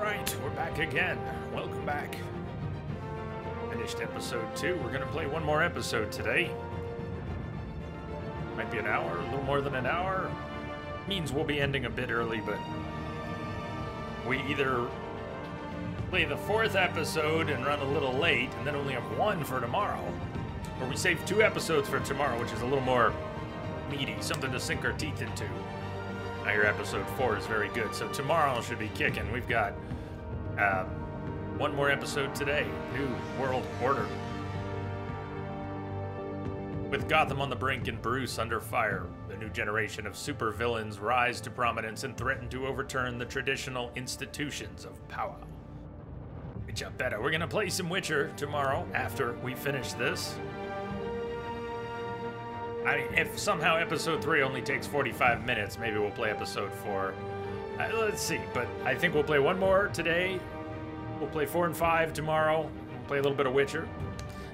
Alright, we're back again. Welcome back. Finished episode 2. We're gonna play one more episode today. Might be an hour, a little more than an hour. Means we'll be ending a bit early, but we either play the 4th episode and run a little late, and then only have 1 for tomorrow. Or we save 2 episodes for tomorrow, which is a little more meaty, something to sink our teeth into. Now your episode 4 is very good, so tomorrow should be kicking. We've got 1 more episode today, New World Order. With Gotham on the brink and Bruce under fire, the new generation of supervillains rise to prominence and threaten to overturn the traditional institutions of power. Which I bet we're gonna play some Witcher tomorrow after we finish this. I mean, if somehow episode 3 only takes 45 minutes, maybe we'll play episode 4. Let's see, but I think we'll play 1 more today. We'll play 4 and 5 tomorrow. We'll play a little bit of Witcher.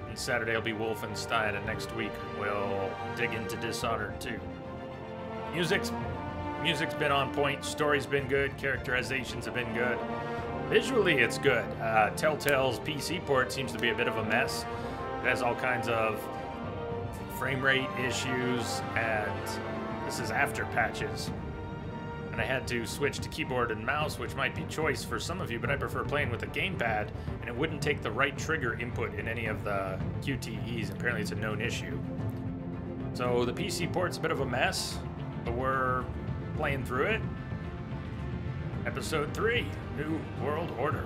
And Saturday will be Wolfenstein, and next week we'll dig into Dishonored 2. Music's been on point, story's been good, characterizations have been good. Visually, it's good. Telltale's PC port seems to be a bit of a mess. It has all kinds of frame rate issues, and this is after patches. And I had to switch to keyboard and mouse, which might be choice for some of you, but I prefer playing with a gamepad, and it wouldn't take the right trigger input in any of the QTEs. Apparently it's a known issue. So the PC port's a bit of a mess, but we're playing through it. Episode 3, New World Order.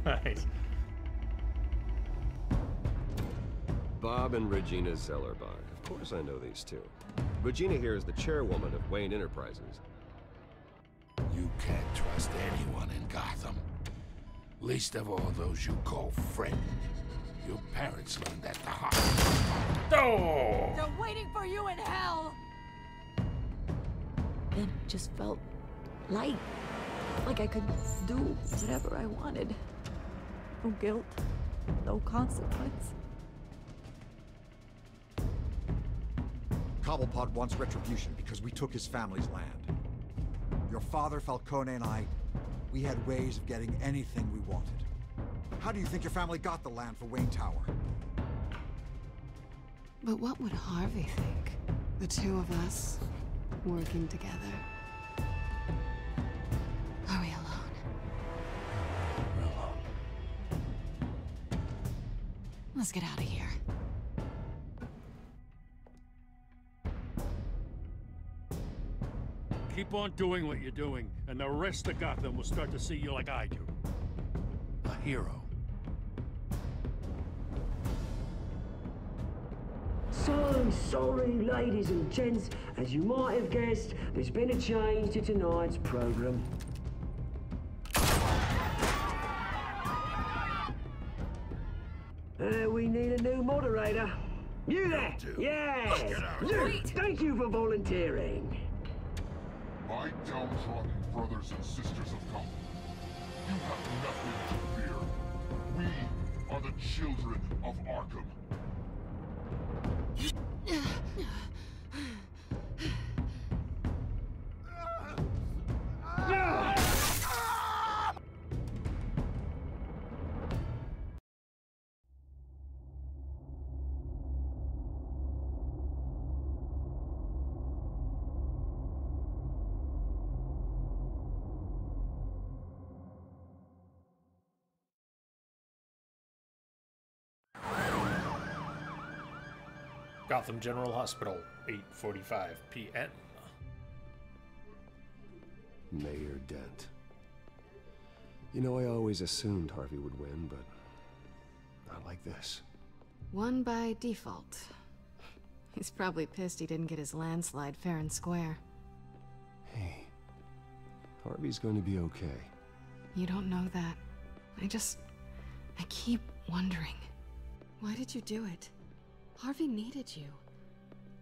Nice. Bob and Regina Zellerbach. Of course I know these two. Regina here is the chairwoman of Wayne Enterprises. You can't trust anyone in Gotham. Least of all those you call friend. Your parents learned that the hard. Oh! They're waiting for you in hell! It just felt light. Like I could do whatever I wanted. No guilt, no consequence. Cobblepot wants retribution because we took his family's land. Your father, Falcone, and I, we had ways of getting anything we wanted. How do you think your family got the land for Wayne Tower? But what would Harvey think? The two of us working together. Are we alone? We're alone. Let's get out of here. Keep on doing what you're doing, and the rest of Gotham will start to see you like I do. A hero. So sorry, ladies and gents. As you might have guessed, there's been a change to tonight's program. We need a new moderator. You there? Yeah! You! Thank you for volunteering. My downtrodden brothers and sisters of Gotham, you have nothing to fear. We are the children of Arkham. Gotham General Hospital, 8:45 p.m. Mayor Dent. You know, I always assumed Harvey would win, but not like this. Won by default. He's probably pissed he didn't get his landslide fair and square. Hey, Harvey's going to be okay. You don't know that. I keep wondering. Why did you do it? Harvey needed you.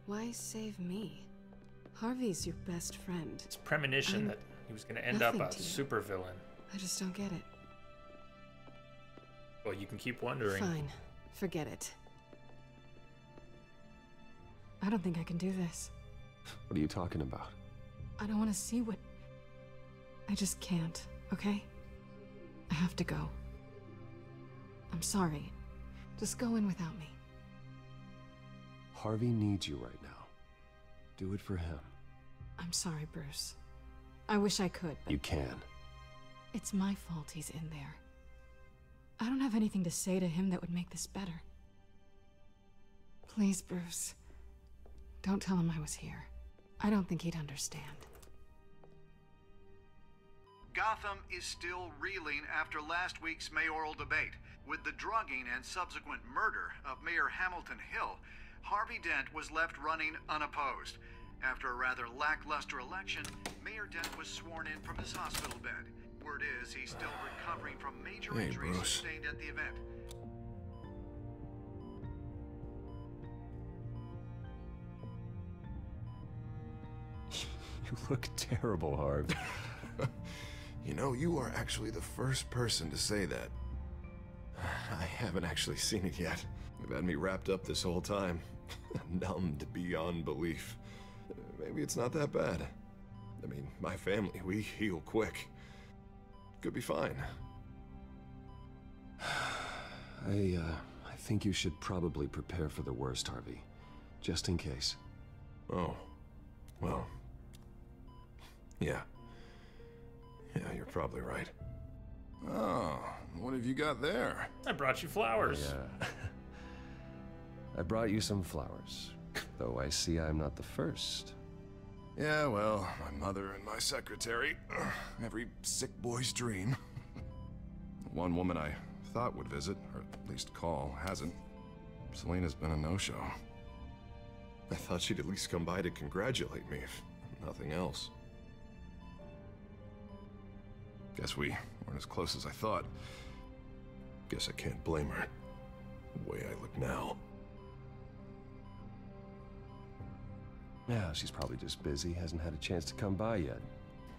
Why save me? Harvey's your best friend. It's premonition that he was going to end up a supervillain. I just don't get it. Well, you can keep wondering. Fine. Forget it. I don't think I can do this. What are you talking about? I don't want to see what... I just can't, okay? I have to go. I'm sorry. Just go in without me. Harvey needs you right now. Do it for him. I'm sorry, Bruce. I wish I could, but... You can. It's my fault he's in there. I don't have anything to say to him that would make this better. Please, Bruce. Don't tell him I was here. I don't think he'd understand. Gotham is still reeling after last week's mayoral debate. With the drugging and subsequent murder of Mayor Hamilton Hill, Harvey Dent was left running unopposed. After a rather lackluster election, Mayor Dent was sworn in from his hospital bed. Word is he's still recovering from major injuries sustained at the event. You look terrible, Harv. You know, you are actually the first person to say that. I haven't actually seen it yet. You've had me wrapped up this whole time. Numbed beyond belief. Maybe it's not that bad. I mean, my family, we heal quick. Could be fine. I think you should probably prepare for the worst, Harvey. Just in case. Oh. Well. Yeah. Yeah, you're probably right. Oh, what have you got there? I brought you flowers. Yeah. I brought you some flowers. Though I see I'm not the first. Yeah, well, my mother and my secretary. Every sick boy's dream. One woman I thought would visit, or at least call, hasn't. Selena's been a no-show. I thought she'd at least come by to congratulate me, if nothing else. Guess we weren't as close as I thought. Guess I can't blame her. The way I look now. Yeah, she's probably just busy, hasn't had a chance to come by yet.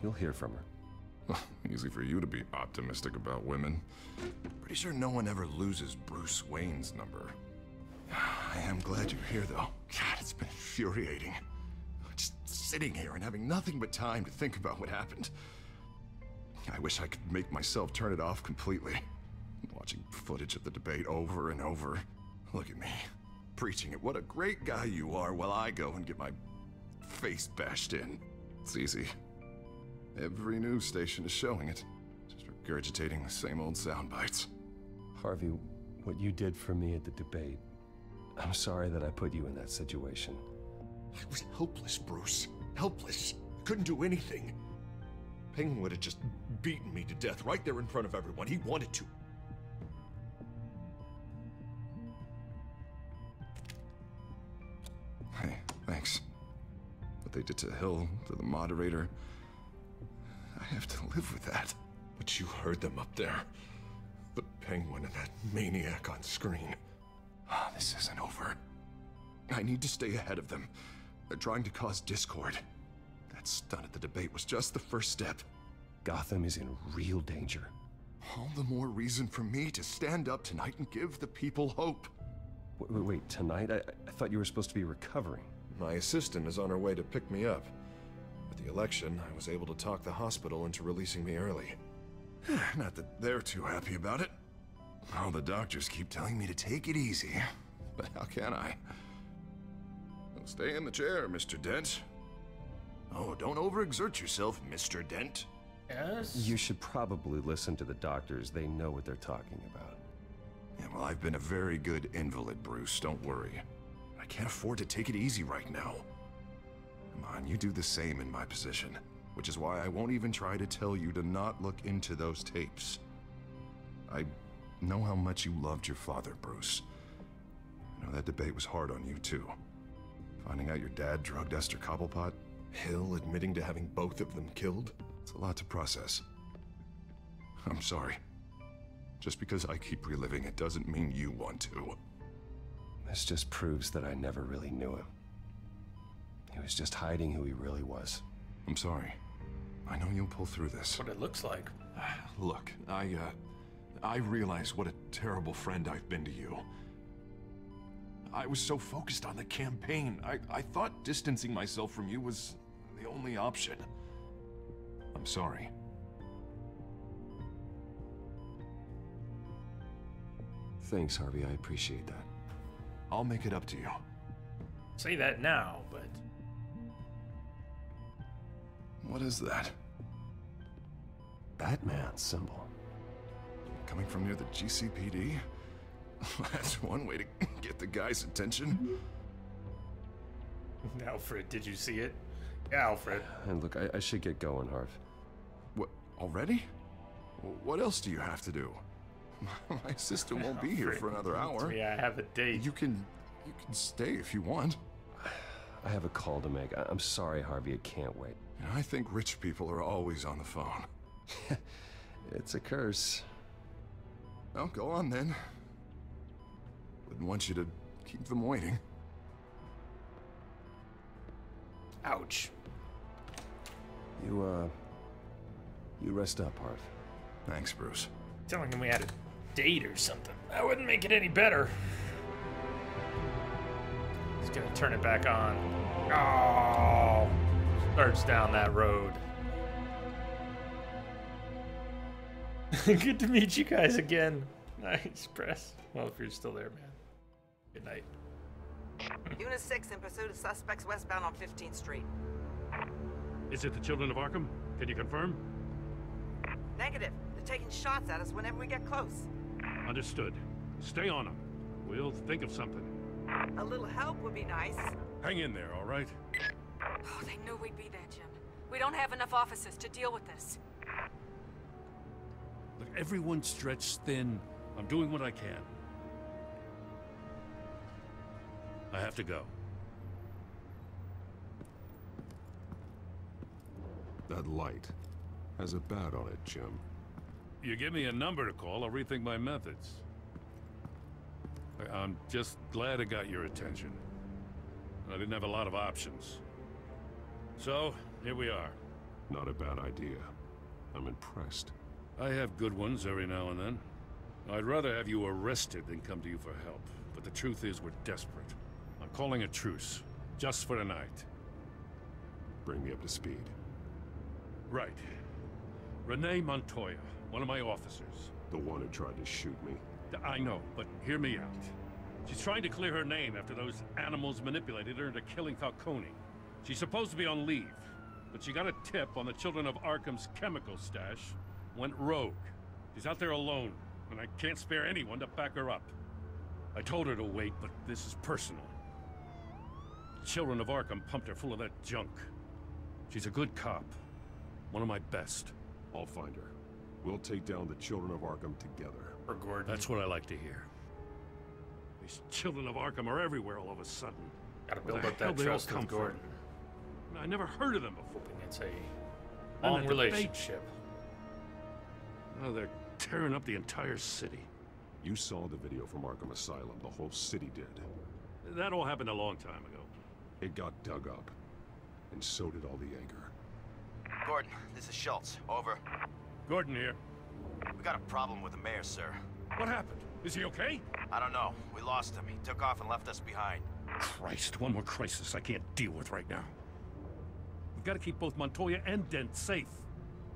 You'll hear from her. Easy for you to be optimistic about women. Pretty sure no one ever loses Bruce Wayne's number. I am glad you're here, though. God, it's been infuriating. Just sitting here and having nothing but time to think about what happened. I wish I could make myself turn it off completely. Watching footage of the debate over and over. Look at me, preaching it. What a great guy you are, while I go and get my face bashed in. It's easy. Every news station is showing it. Just regurgitating the same old sound bites. Harvey, what you did for me at the debate, I'm sorry that I put you in that situation. I was helpless, Bruce. Helpless. Couldn't do anything. Penguin would have just beaten me to death right there in front of everyone. He wanted to. Hey, thanks. What they did to Hill, to the moderator, I have to live with that. But you heard them up there. The Penguin and that maniac on screen. This isn't over. I need to stay ahead of them. They're trying to cause discord. That stunt at the debate was just the first step. Gotham is in real danger. All the more reason for me to stand up tonight and give the people hope. Wait, tonight? I thought you were supposed to be recovering. My assistant is on her way to pick me up. With the election, I was able to talk the hospital into releasing me early. Not that they're too happy about it. All the doctors keep telling me to take it easy. But how can I? Well, stay in the chair, Mr. Dent. Oh, don't overexert yourself, Mr. Dent. Yes? You should probably listen to the doctors. They know what they're talking about. Yeah, well, I've been a very good invalid, Bruce. Don't worry. I can't afford to take it easy right now. Come on, you do the same in my position. Which is why I won't even try to tell you to not look into those tapes. I know how much you loved your father, Bruce. I know that debate was hard on you, too. Finding out your dad drugged Esther Cobblepot, Hill admitting to having both of them killed, it's a lot to process. I'm sorry. Just because I keep reliving it doesn't mean you want to. This just proves that I never really knew him. He was just hiding who he really was. I'm sorry. I know you'll pull through this. That's what it looks like. Look, I I realize what a terrible friend I've been to you. I was so focused on the campaign. I thought distancing myself from you was the only option. I'm sorry. Thanks, Harvey. I appreciate that. I'll make it up to you. Say that now, but... What is that? Batman symbol. Coming from near the GCPD? That's one way to get the guy's attention. Alfred, did you see it? Yeah, Alfred. And look, I should get going, Harv. What, already? What else do you have to do? My assistant won't be here for another hour. Yeah, I have a date. You can stay if you want. I have a call to make. I'm sorry, Harvey. I can't wait. You know, I think rich people are always on the phone. It's a curse. Well, go on then. Wouldn't want you to keep them waiting. Ouch. You rest up, Harv. Thanks, Bruce. Telling him we had a date or something. That wouldn't make it any better. He's gonna turn it back on. Oh! Starts down that road. Good to meet you guys again. Nice press. Well, if you're still there, man. Good night. Unit 6 in pursuit of suspects westbound on 15th Street. Is it the Children of Arkham? Can you confirm? Negative. They're taking shots at us whenever we get close. Understood. Stay on them. We'll think of something. A little help would be nice. Hang in there, all right? Oh, they knew we'd be there, Jim. We don't have enough officers to deal with this. Look, everyone's stretched thin. I'm doing what I can. I have to go. That light has a bat on it, Jim. You give me a number to call, I'll rethink my methods. I'm just glad I got your attention. I didn't have a lot of options. So, here we are. Not a bad idea. I'm impressed. I have good ones every now and then. I'd rather have you arrested than come to you for help. But the truth is, we're desperate. I'm calling a truce. Just for tonight. Bring me up to speed. Right. Renee Montoya, one of my officers. The one who tried to shoot me. I know, but hear me out. She's trying to clear her name after those animals manipulated her into killing Falcone. She's supposed to be on leave, but she got a tip on the Children of Arkham's chemical stash, went rogue. She's out there alone, and I can't spare anyone to back her up. I told her to wait, but this is personal. The Children of Arkham pumped her full of that junk. She's a good cop. One of my best. I'll find her. We'll take down the Children of Arkham together. Or Gordon. That's what I like to hear. These Children of Arkham are everywhere all of a sudden. Gotta build up that trust with Gordon. I never heard of them before. It's a long relationship. Oh, they're tearing up the entire city. You saw the video from Arkham Asylum. The whole city did. That all happened a long time ago. It got dug up. And so did all the anger. Gordon, this is Schultz. Over. Gordon here. We got a problem with the mayor, sir. What happened? Is he okay? I don't know. We lost him. He took off and left us behind. Christ, one more crisis I can't deal with right now. We've got to keep both Montoya and Dent safe.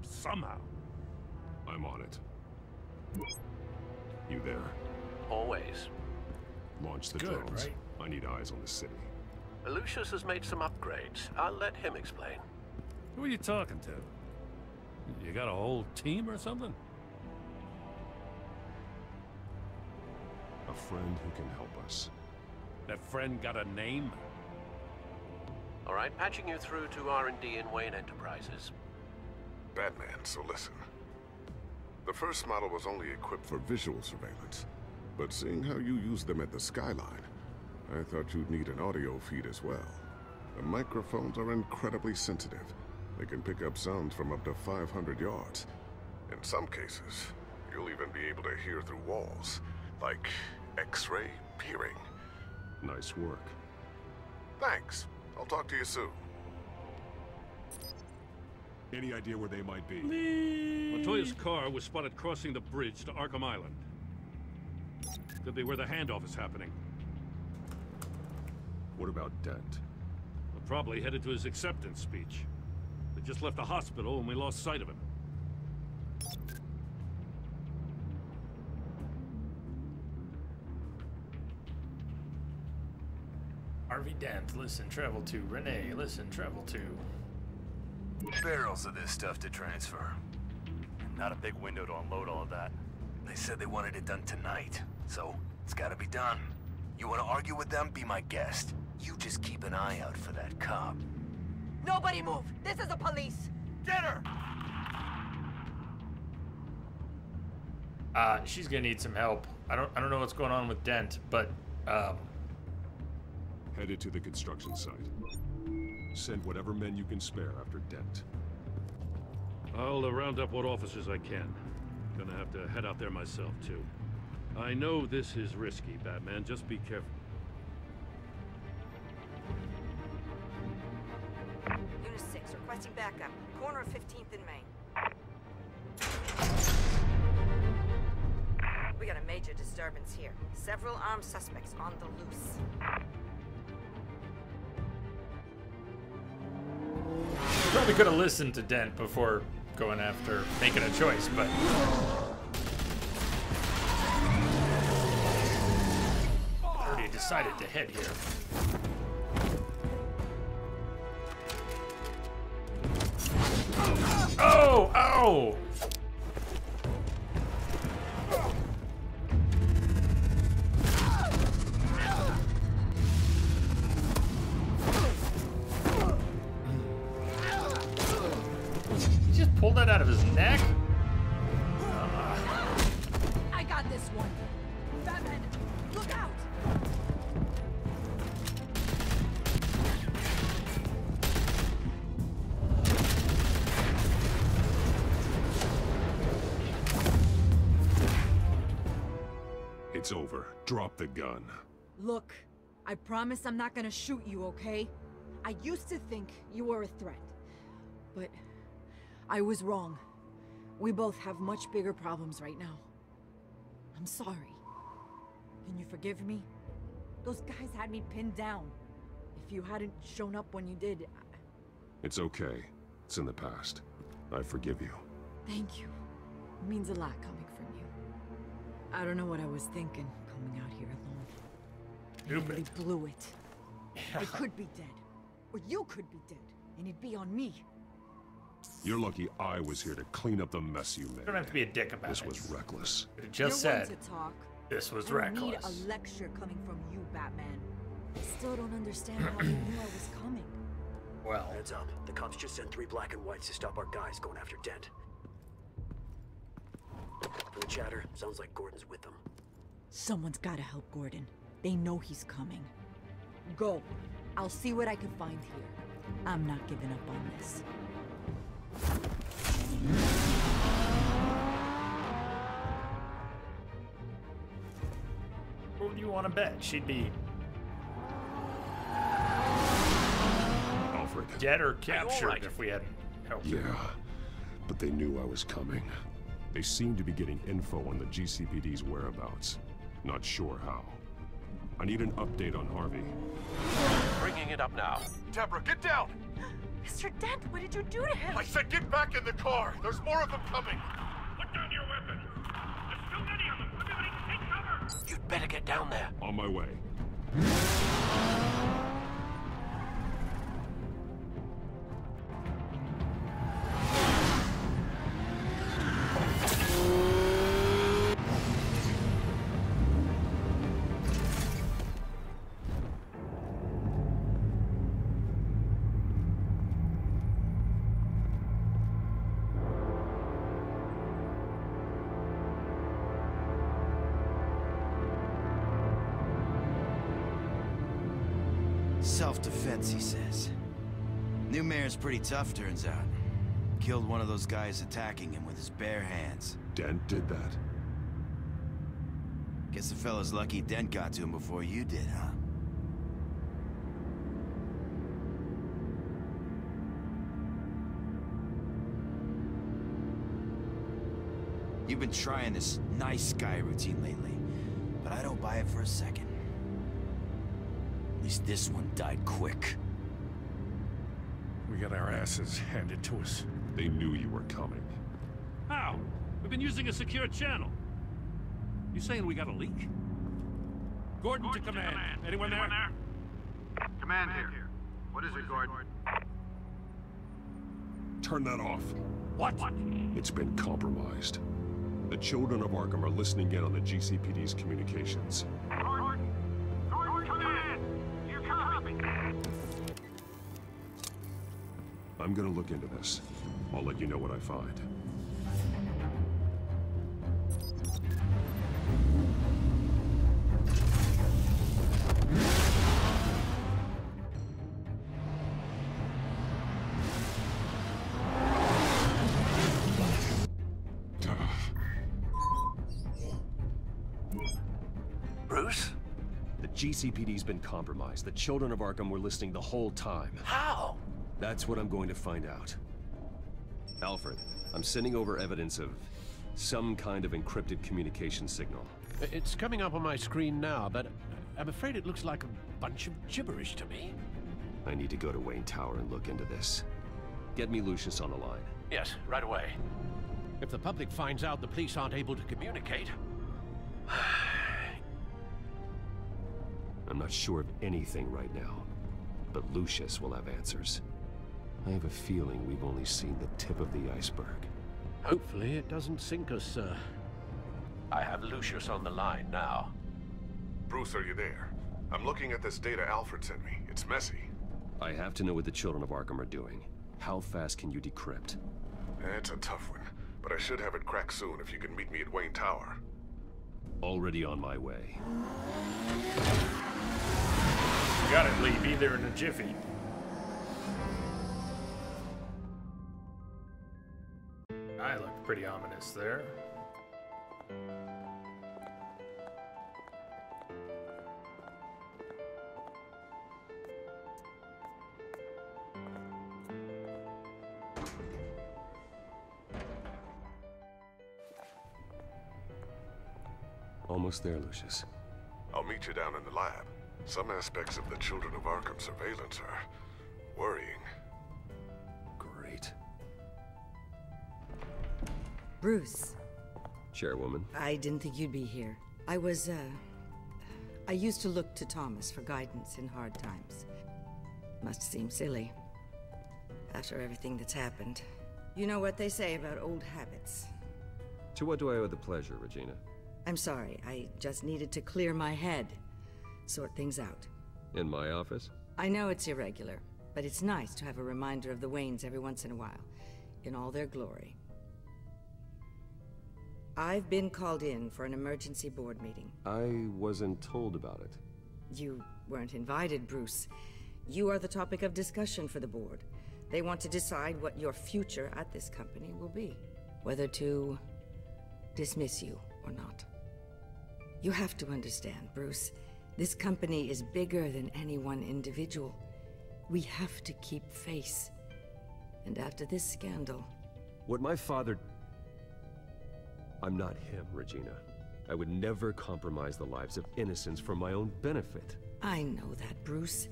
Somehow. I'm on it. You there? Always. Launch the Good, drones. right? I need eyes on the city. Lucius has made some upgrades. I'll let him explain. Who are you talking to? You got a whole team or something? A friend who can help us. That friend got a name? All right, patching you through to R&D in Wayne Enterprises. Batman, so listen. The first model was only equipped for visual surveillance, but seeing how you use them at the Skyline, I thought you'd need an audio feed as well. The microphones are incredibly sensitive. They can pick up sounds from up to 500 yards. In some cases, you'll even be able to hear through walls, like X-ray peering. Nice work. Thanks. I'll talk to you soon. Any idea where they might be? Montoya's car was spotted crossing the bridge to Arkham Island. Could be where the handoff is happening. What about Dent? Well, probably headed to his acceptance speech. They just left the hospital and we lost sight of him. Harvey Dent, listen, travel to. Renee, listen, travel to. Barrels of this stuff to transfer. Not a big window to unload all of that. They said they wanted it done tonight, so it's gotta be done. You wanna argue with them? Be my guest. You just keep an eye out for that cop. Nobody move! This is the police! Get her! She's gonna need some help. I don't know what's going on with Dent, but Headed to the construction site. Send whatever men you can spare after Dent. I'll round up what officers I can. Gonna have to head out there myself, too. I know this is risky, Batman. Just be careful. Unit 6, requesting backup. Corner of 15th and Main. We got a major disturbance here. Several armed suspects on the loose. probably could have listened to Dent before going after making a choice, but already decided to head here. Oh! Oh! He just pulled that out of his neck? I got this one. Batman, look out! It's over. Drop the gun. Look, I promise I'm not gonna shoot you, okay? I used to think you were a threat, but I was wrong. We both have much bigger problems right now. I'm sorry. Can you forgive me? Those guys had me pinned down. If you hadn't shown up when you did, It's okay. It's in the past. I forgive you. Thank you. It means a lot coming from you. I don't know what I was thinking coming out here alone. I really blew it. I could be dead. Or you could be dead. And it'd be on me. You're lucky I was here to clean up the mess you made. You don't have to be a dick about it. This was reckless. It just You're said one to talk. this was I don't need reckless. a lecture coming from you, Batman. I still don't understand how you knew I was coming. Well, heads up. The cops just sent 3 black and whites to stop our guys going after Dent. From the chatter, sounds like Gordon's with them. Someone's gotta help Gordon. They know he's coming. Go. I'll see what I can find here. I'm not giving up on this. What would you want to bet? She'd be Alfred. dead or captured if we hadn't helped her. Yeah, but they knew I was coming. They seemed to be getting info on the GCPD's whereabouts. Not sure how. I need an update on Harvey. Bringing it up now. Deborah, get down! Mr. Dent, what did you do to him? I said get back in the car! There's more of them coming! Put down your weapon! There's too many of them! Everybody take cover! You'd better get down there. On my way. Self-defense, he says. New mayor's pretty tough, turns out. Killed one of those guys attacking him with his bare hands. Dent did that? Guess the fella's lucky Dent got to him before you did, huh? You've been trying this nice guy routine lately, but I don't buy it for a second. At least this one died quick. We got our asses handed to us. They knew you were coming. How? We've been using a secure channel. You saying we got a leak? Gordon to command. Anyone there? Command here. What is it, Gordon? Turn that off. What? It's been compromised. The children of Arkham are listening in on the GCPD's communications. Gordon, command! You copy? I'm gonna look into this. I'll let you know what I find. Bruce? The GCPD's been compromised. The children of Arkham were listening the whole time. How? That's what I'm going to find out. Alfred, I'm sending over evidence of some kind of encrypted communication signal. It's coming up on my screen now, but I'm afraid it looks like a bunch of gibberish to me. I need to go to Wayne Tower and look into this. Get me Lucius on the line. Yes, right away. If the public finds out the police aren't able to communicate... I'm not sure of anything right now, but Lucius will have answers. I have a feeling we've only seen the tip of the iceberg. Hopefully it doesn't sink us, sir. I have Lucius on the line now. Bruce, are you there? I'm looking at this data Alfred sent me. It's messy. I have to know what the children of Arkham are doing. How fast can you decrypt? It's a tough one, but I should have it cracked soon if you can meet me at Wayne Tower. Already on my way. You got it, Lee. Be there in a jiffy. I look pretty ominous there. Almost there, Lucius. I'll meet you down in the lab. Some aspects of the Children of Arkham surveillance are worrying. Great. Bruce. Chairwoman. I didn't think you'd be here. I used to look to Thomas for guidance in hard times. Must seem silly. After everything that's happened. You know what they say about old habits. To what do I owe the pleasure, Regina? I'm sorry, I just needed to clear my head. Sort things out. In my office? I know it's irregular, but it's nice to have a reminder of the Waynes every once in a while, in all their glory. I've been called in for an emergency board meeting. I wasn't told about it. You weren't invited, Bruce. You are the topic of discussion for the board. They want to decide what your future at this company will be. Whether to dismiss you or not. You have to understand, Bruce. This company is bigger than any one individual. We have to keep face. And after this scandal... What my father... I'm not him, Regina. I would never compromise the lives of innocents for my own benefit. I know that, Bruce.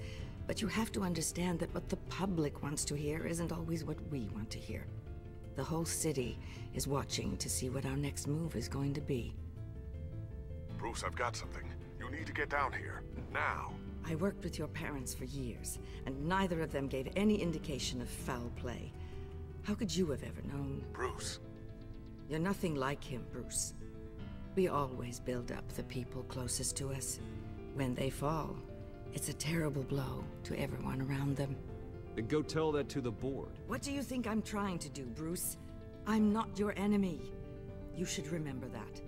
But you have to understand that what the public wants to hear isn't always what we want to hear. The whole city is watching to see what our next move is going to be. Bruce, I've got something. You need to get down here. Now. I worked with your parents for years, and neither of them gave any indication of foul play. How could you have ever known? Bruce. You're nothing like him, Bruce. We always build up the people closest to us. When they fall, it's a terrible blow to everyone around them. Then go tell that to the board. What do you think I'm trying to do, Bruce? I'm not your enemy. You should remember that.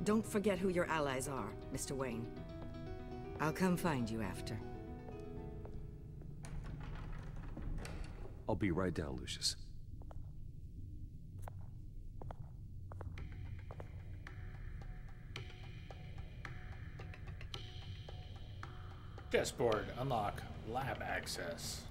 Don't forget who your allies are, Mr. Wayne. I'll come find you after. I'll be right down, Lucius. Chessboard. Unlock lab access.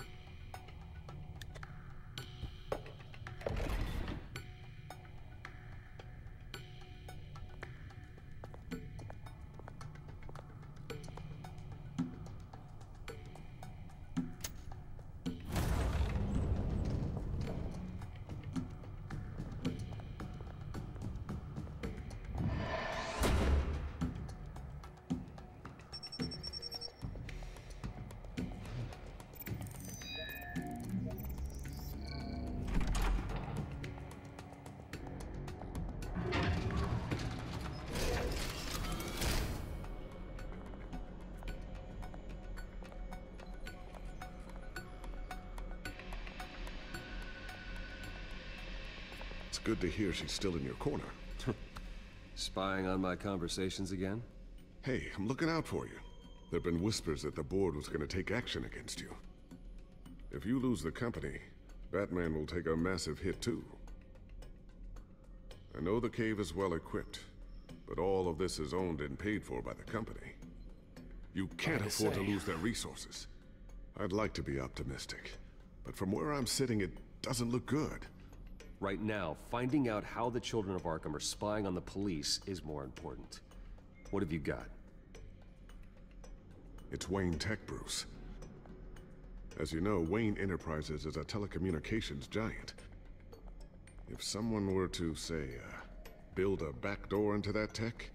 It's good to hear she's still in your corner. Spying on my conversations again? Hey, I'm looking out for you. There've been whispers that the board was going to take action against you. If you lose the company, Batman will take a massive hit too. I know the cave is well equipped, but all of this is owned and paid for by the company. You can't afford to lose their resources. I'd like to be optimistic, but from where I'm sitting, it doesn't look good. Right now, finding out how the Children of Arkham are spying on the police is more important. What have you got? It's Wayne Tech, Bruce. As you know, Wayne Enterprises is a telecommunications giant. If someone were to, say, build a backdoor into that tech...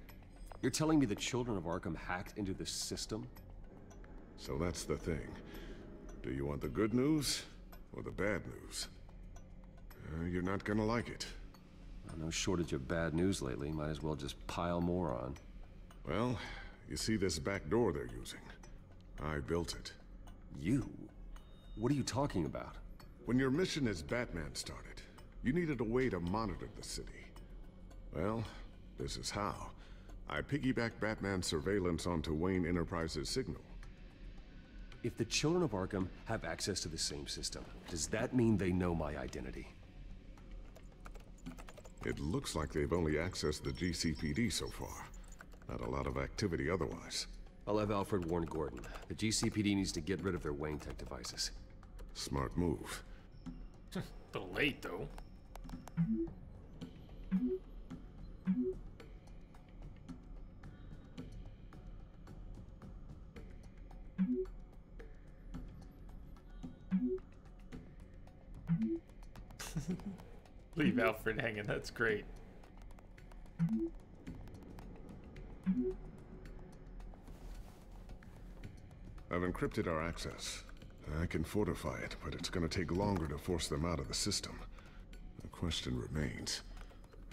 You're telling me the Children of Arkham hacked into the system? So that's the thing. Do you want the good news or the bad news? You're not gonna like it. No shortage of bad news lately. Might as well just pile more on. Well, you see this back door they're using? I built it. You? What are you talking about? When your mission as Batman started, you needed a way to monitor the city. Well, this is how. I piggybacked Batman's surveillance onto Wayne Enterprises' signal. If the Children of Arkham have access to the same system, does that mean they know my identity? It looks like they've only accessed the GCPD so far. Not a lot of activity otherwise. I'll have Alfred warn Gordon. The GCPD needs to get rid of their Wayne Tech devices. Smart move. A little late, though. Leave Alfred hanging, that's great. I've encrypted our access. I can fortify it, but it's gonna take longer to force them out of the system. The question remains,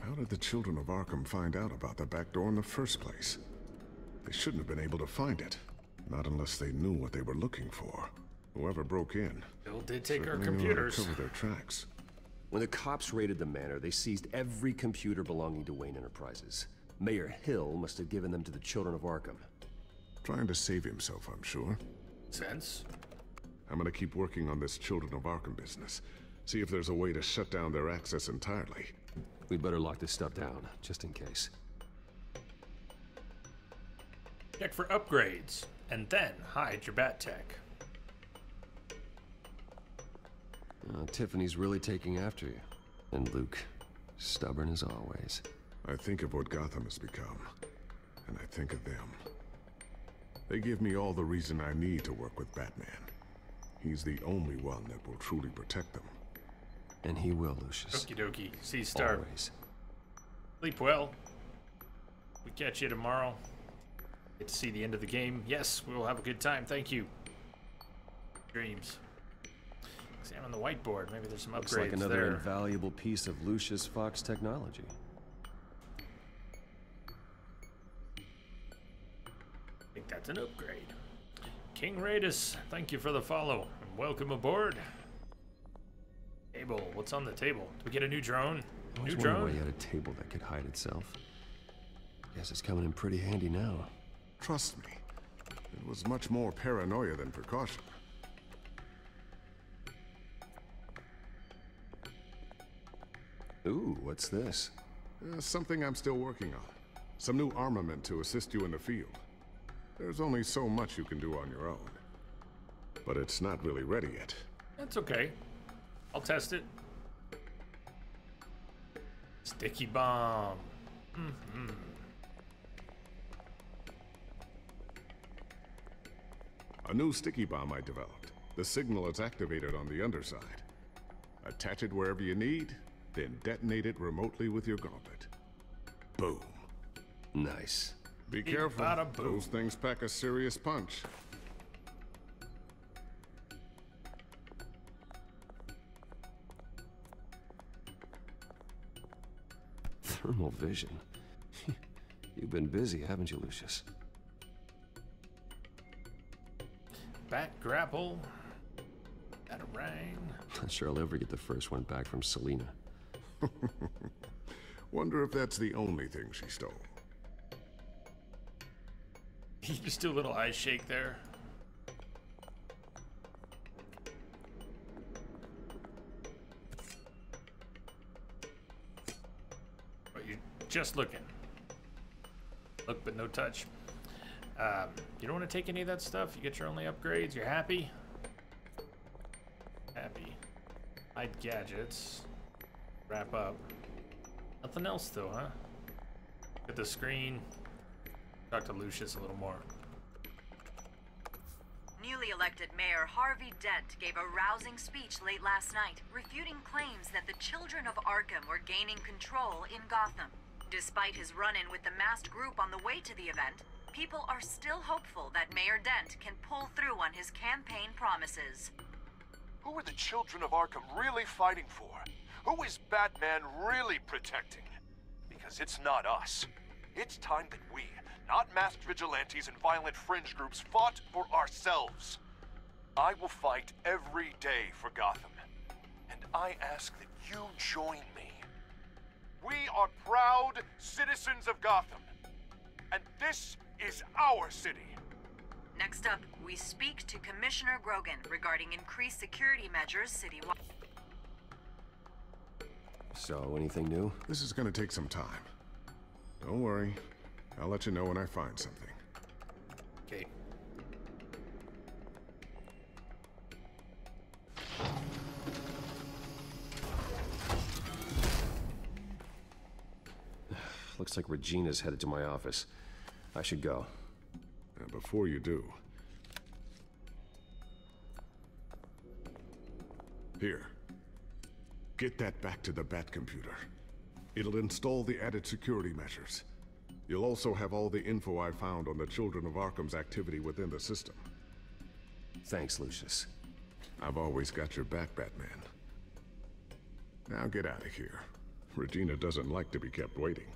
how did the Children of Arkham find out about the back door in the first place? They shouldn't have been able to find it. Not unless they knew what they were looking for. Whoever broke in... Bill did take our certainly computers. knew how to cover their tracks. When the cops raided the manor, they seized every computer belonging to Wayne Enterprises. Mayor Hill must have given them to the Children of Arkham. Trying to save himself, I'm sure. Sense? I'm gonna keep working on this Children of Arkham business. See if there's a way to shut down their access entirely. We'd better lock this stuff down, just in case. Check for upgrades, and then hide your bat tech. Tiffany's really taking after you. And Luke, stubborn as always. I think of what Gotham has become, and I think of them. They give me all the reason I need to work with Batman. He's the only one that will truly protect them. And he will, Lucius. Okie dokie. See Star. Always. Sleep well. We catch you tomorrow. Get to see the end of the game. Yes, we will have a good time. Thank you. Dreams. Examine the whiteboard. Maybe there's some upgrades Looks like another there. invaluable piece of Lucius Fox technology. I think that's an upgrade. King Raidus, thank you for the follow and welcome aboard. Table, what's on the table? Do we get a new drone? I was wondering why you had a table that could hide itself. Guess it's coming in pretty handy now. Trust me, it was much more paranoia than precaution. Ooh, what's this? Something I'm still working on. Some new armament to assist you in the field. There's only so much you can do on your own. But it's not really ready yet. That's okay. I'll test it. Sticky bomb. A new sticky bomb I developed. The signal is activated on the underside. Attach it wherever you need, then detonate it remotely with your gauntlet. Boom. Nice. Be careful. Those things pack a serious punch. Thermal vision. You've been busy, haven't you, Lucius? Bat grapple. Batarang. Not sure I'll ever get the first one back from Selina. Wonder if that's the only thing she stole. You just do a little eye shake there. But you're just looking. Look, but no touch. You don't want to take any of that stuff? You get your only upgrades? You're happy? Happy. Hide gadgets. Wrap up. Nothing else though, huh? Get the screen. Talk to Lucius a little more. Newly elected Mayor Harvey Dent gave a rousing speech late last night, refuting claims that the children of Arkham were gaining control in Gotham. Despite his run-in with the masked group on the way to the event, people are still hopeful that Mayor Dent can pull through on his campaign promises. Who are the children of Arkham really fighting for? Who is Batman really protecting? Because it's not us. It's time that we, not masked vigilantes and violent fringe groups, fought for ourselves. I will fight every day for Gotham. And I ask that you join me. We are proud citizens of Gotham. And this is our city. Next up, we speak to Commissioner Grogan regarding increased security measures citywide. So, anything new? This is gonna take some time. Don't worry. I'll let you know when I find something. Okay. Looks like Regina's headed to my office. I should go. And before you do... Here. Get that back to the Batcomputer. It'll install the added security measures. You'll also have all the info I found on the Children of Arkham's activity within the system. Thanks, Lucius. I've always got your back, Batman. Now get out of here. Regina doesn't like to be kept waiting.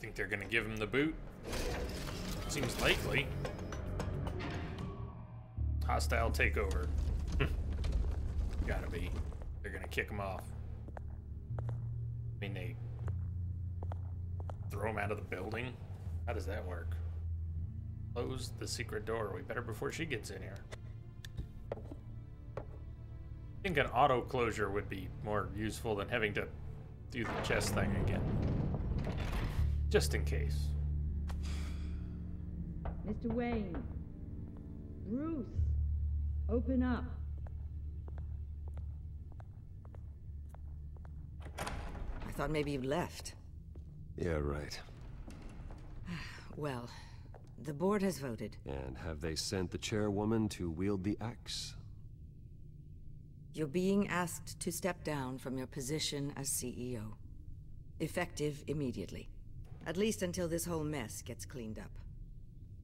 Think they're gonna give him the boot? Seems likely. Hostile takeover. Gotta be. They're gonna kick him off. I mean, they throw him out of the building? How does that work? Close the secret door. We better before she gets in here. I think an auto closure would be more useful than having to do the chest thing again. Just in case. Mr. Wayne. Bruce. Open up. I thought maybe you'd left. Yeah, right. Well, the board has voted. And have they sent the chairwoman to wield the axe? You're being asked to step down from your position as CEO. Effective immediately. At least until this whole mess gets cleaned up.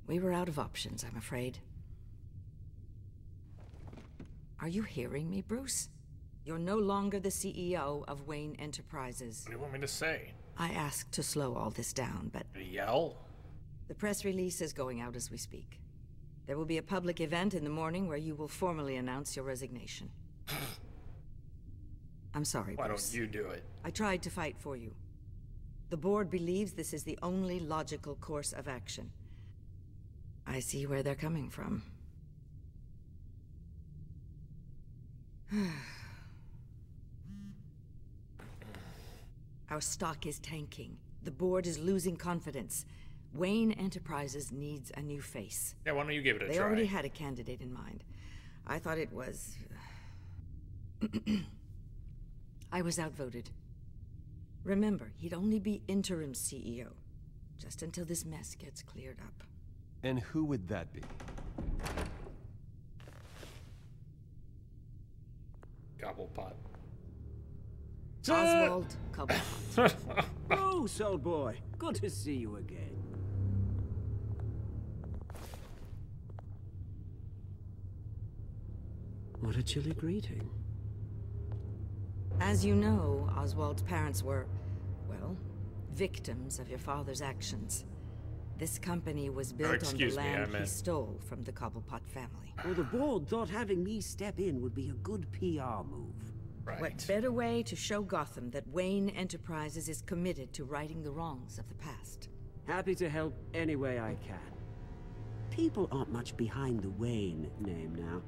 We were out of options, I'm afraid. Are you hearing me, Bruce? You're no longer the CEO of Wayne Enterprises. What do you want me to say? I asked to slow all this down, but... Yell? The press release is going out as we speak. There will be a public event in the morning where you will formally announce your resignation. I'm sorry, Bruce. Why don't you do it? I tried to fight for you. The board believes this is the only logical course of action. I see where they're coming from. Our stock is tanking. The board is losing confidence. Wayne Enterprises needs a new face. Yeah, why don't you give it a try? They already had a candidate in mind. I thought it was... I was outvoted. Remember, he'd only be interim CEO, just until this mess gets cleared up. And who would that be? Cobblepot. Oswald Cobblepot. Bruce, old boy. Good to see you again. What a chilly greeting. As you know, Oswald's parents were, well, victims of your father's actions. This company was built on the excuse me, land I he meant- stole from the Cobblepot family. Well, the board thought having me step in would be a good PR move. What better way to show Gotham that Wayne Enterprises is committed to righting the wrongs of the past? Happy to help any way I can. People aren't much behind the Wayne name now.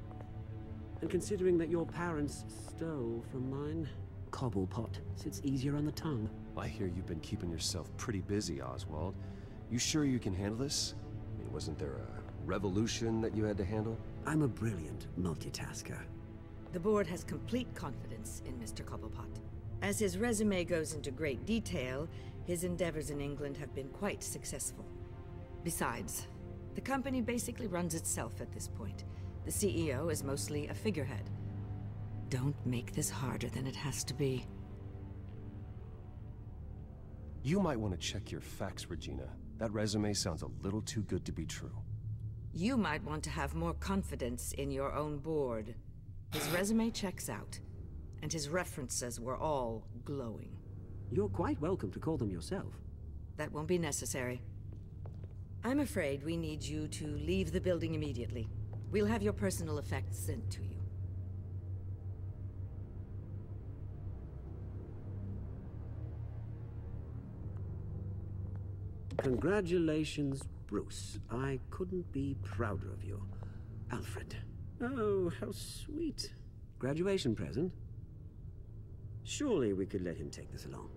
And considering that your parents stole from mine, Cobblepot sits easier on the tongue. I hear you've been keeping yourself pretty busy, Oswald. You sure you can handle this? I mean, wasn't there a revolution that you had to handle? I'm a brilliant multitasker. The board has complete confidence in Mr. Cobblepot. As his resume goes into great detail, his endeavors in England have been quite successful. Besides, the company basically runs itself at this point. The CEO is mostly a figurehead. Don't make this harder than it has to be. You might want to check your facts, Regina. That resume sounds a little too good to be true. You might want to have more confidence in your own board. His resume checks out, and his references were all glowing. You're quite welcome to call them yourself. That won't be necessary. I'm afraid we need you to leave the building immediately. We'll have your personal effects sent to you. Congratulations, Bruce. I couldn't be prouder of you. Alfred. Oh, how sweet. Graduation present? Surely we could let him take this along.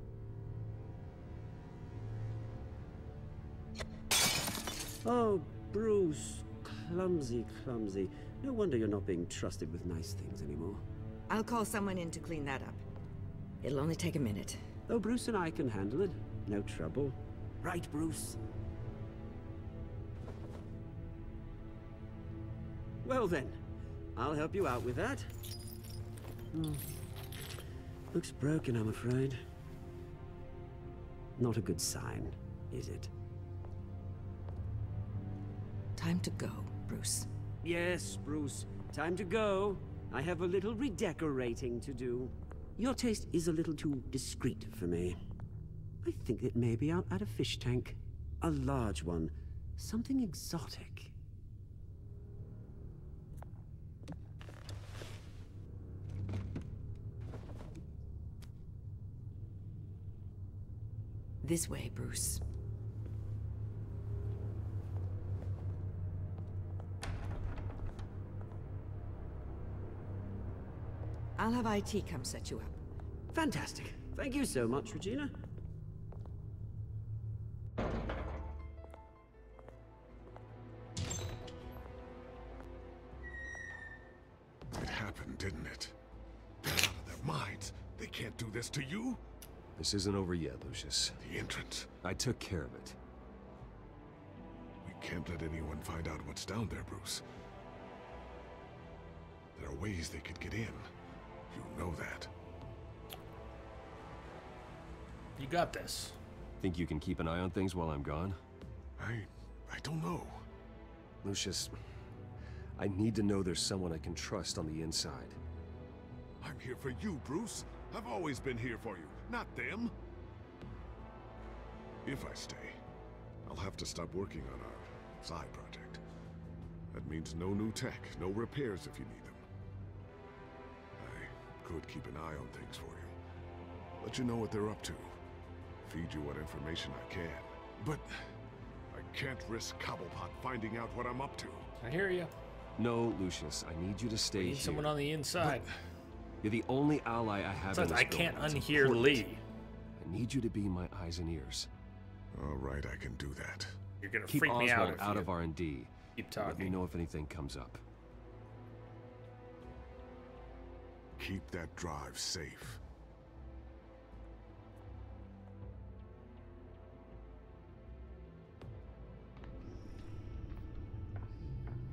Oh, Bruce. Clumsy, clumsy. No wonder you're not being trusted with nice things anymore. I'll call someone in to clean that up. It'll only take a minute. Oh, Bruce and I can handle it. No trouble. Right, Bruce? Well then, I'll help you out with that. Looks broken, I'm afraid. Not a good sign, is it? Time to go, Bruce. Yes, Bruce. Time to go. I have a little redecorating to do. Your taste is a little too discreet for me. I think it may be out at a fish tank. A large one. Something exotic. This way, Bruce. I'll have IT come set you up. Fantastic. Thank you so much, Regina. It happened, didn't it? They're out of their minds. They can't do this to you. This isn't over yet, Lucius. The entrance. I took care of it. We can't let anyone find out what's down there, Bruce. There are ways they could get in. You know that. You got this. Think you can keep an eye on things while I'm gone? I don't know. Lucius, I need to know there's someone I can trust on the inside. I'm here for you, Bruce. I've always been here for you, not them. If I stay, I'll have to stop working on our side project. That means no new tech, no repairs if you need them. I could keep an eye on things for you. Let you know what they're up to. Feed you what information I can. But I can't risk Cobblepot finding out what I'm up to. I hear you. No, Lucius, I need you to stay We need here. someone on the inside. You're the only ally I have in this I can't building. It's unhear important. Lee. I need you to be my eyes and ears. All right, I can do that. You're gonna Keep freak me Oswald out if out you of R&D. keep Let me talking. know if anything comes up. Keep that drive safe.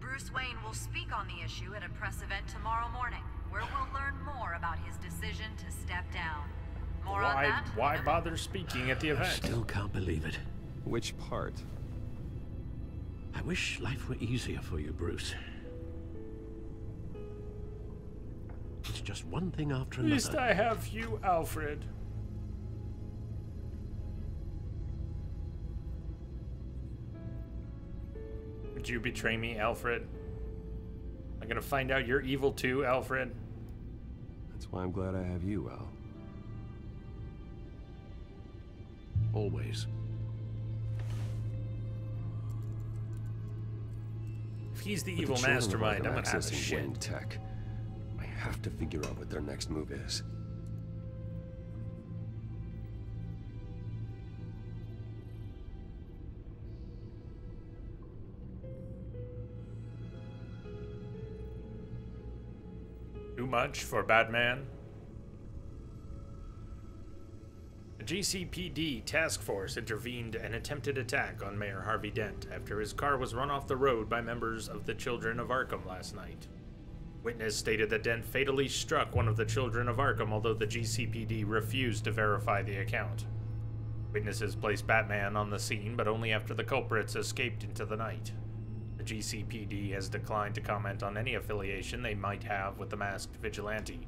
Bruce Wayne will speak on the issue at a press event tomorrow morning, where we'll learn more about his decision to step down. More on that? Why bother speaking at the event? Still can't believe it. Which part? I wish life were easier for you, Bruce. It's just one thing after At another. least I have you, Alfred. Did you betray me, Alfred? I'm gonna find out you're evil too, Alfred. That's why I'm glad I have you, Al. Always. If he's the With evil the children of mastermind, I'm Arkham gonna have a accessing shit. Wayne tech, I have to figure out what their next move is. Too much for Batman? The GCPD task force intervened an attempted attack on Mayor Harvey Dent after his car was run off the road by members of the Children of Arkham last night. Witness stated that Dent fatally struck one of the Children of Arkham, although the GCPD refused to verify the account. Witnesses placed Batman on the scene, but only after the culprits escaped into the night. The GCPD has declined to comment on any affiliation they might have with the masked vigilante.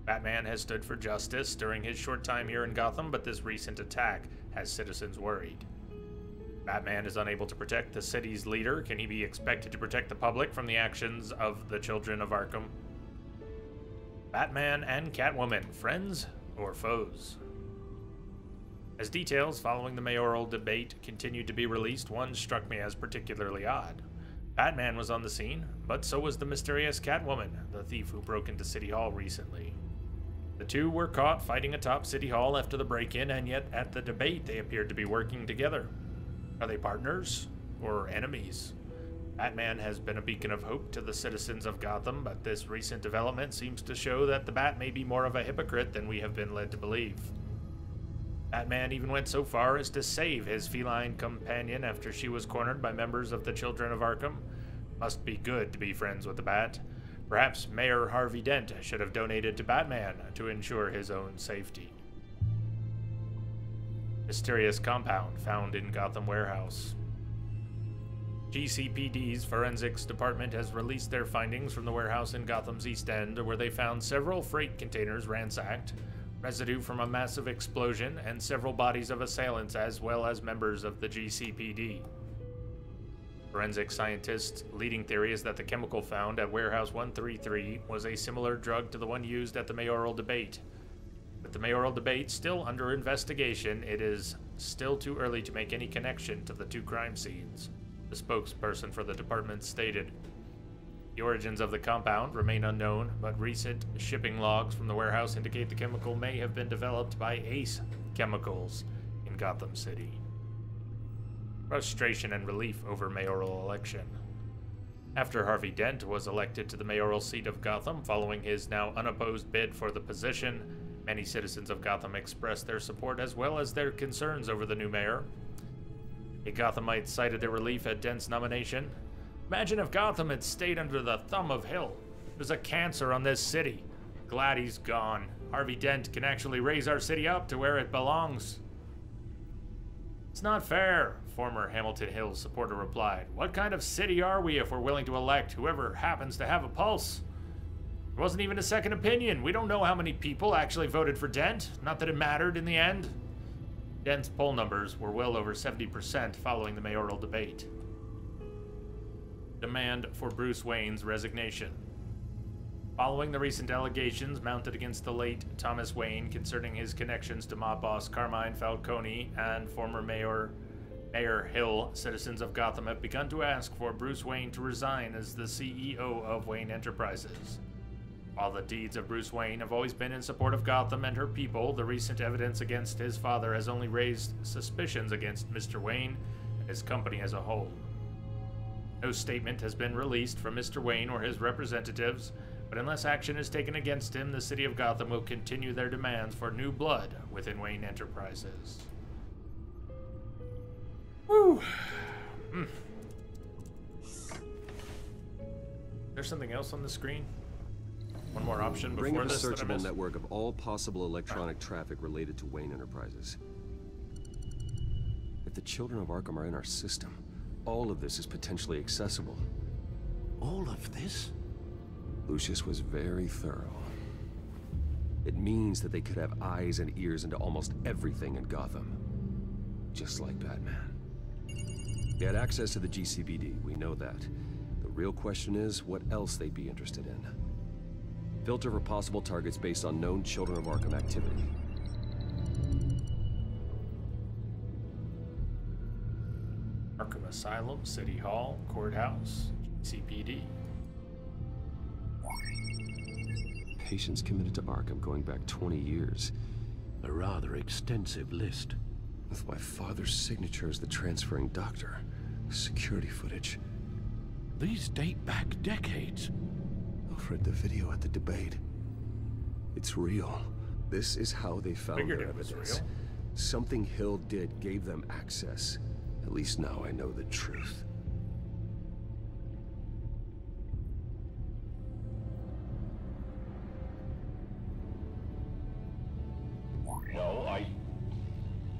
Batman has stood for justice during his short time here in Gotham, but this recent attack has citizens worried. Batman is unable to protect the city's leader. Can he be expected to protect the public from the actions of the Children of Arkham? Batman and Catwoman, friends or foes? As details following the mayoral debate continued to be released, one struck me as particularly odd. Batman was on the scene, but so was the mysterious Catwoman, the thief who broke into City Hall recently. The two were caught fighting atop City Hall after the break-in, and yet at the debate they appeared to be working together. Are they partners or enemies? Batman has been a beacon of hope to the citizens of Gotham, but this recent development seems to show that the Bat may be more of a hypocrite than we have been led to believe. Batman even went so far as to save his feline companion after she was cornered by members of the Children of Arkham. Must be good to be friends with the Bat. Perhaps Mayor Harvey Dent should have donated to Batman to ensure his own safety. Mysterious compound found in Gotham warehouse. GCPD's forensics department has released their findings from the warehouse in Gotham's East End, where they found several freight containers ransacked, residue from a massive explosion, and several bodies of assailants as well as members of the GCPD. Forensic scientists' leading theory is that the chemical found at Warehouse 133 was a similar drug to the one used at the mayoral debate. With the mayoral debate still under investigation, it is still too early to make any connection to the two crime scenes, the spokesperson for the department stated. The origins of the compound remain unknown, but recent shipping logs from the warehouse indicate the chemical may have been developed by Ace Chemicals in Gotham City. Frustration and relief over mayoral election. After Harvey Dent was elected to the mayoral seat of Gotham following his now unopposed bid for the position, many citizens of Gotham expressed their support as well as their concerns over the new mayor. A Gothamite cited their relief at Dent's nomination. Imagine if Gotham had stayed under the thumb of Hill. There's a cancer on this city. Glad he's gone. Harvey Dent can actually raise our city up to where it belongs. It's not fair, former Hamilton Hill supporter replied. What kind of city are we if we're willing to elect whoever happens to have a pulse? There wasn't even a second opinion. We don't know how many people actually voted for Dent. Not that it mattered in the end. Dent's poll numbers were well over 70% following the mayoral debate. Demand for Bruce Wayne's resignation. Following the recent allegations mounted against the late Thomas Wayne concerning his connections to mob boss Carmine Falcone and former Mayor Hill, citizens of Gotham have begun to ask for Bruce Wayne to resign as the CEO of Wayne Enterprises. While the deeds of Bruce Wayne have always been in support of Gotham and her people, the recent evidence against his father has only raised suspicions against Mr. Wayne and his company as a whole. No statement has been released from Mr. Wayne or his representatives, but unless action is taken against him, the city of Gotham will continue their demands for new blood within Wayne Enterprises. Whew. There's something else on the screen? One more option before Bring up a this searchable network of all possible electronic traffic related to Wayne Enterprises. If the Children of Arkham are in our system, all of this is potentially accessible. All of this? Lucius was very thorough. It means that they could have eyes and ears into almost everything in Gotham. Just like Batman. They had access to the GCPD, we know that. The real question is, what else they'd be interested in. Filter for possible targets based on known Children of Arkham activity. Arkham Asylum, City Hall, Courthouse, GCPD. Patients committed to Arkham going back 20 years. A rather extensive list. With my father's signature as the transferring doctor. Security footage. These date back decades. Alfred, the video at the debate. It's real. This is how they found Figured their it was evidence. real. Something Hill did gave them access. At least now I know the truth. No,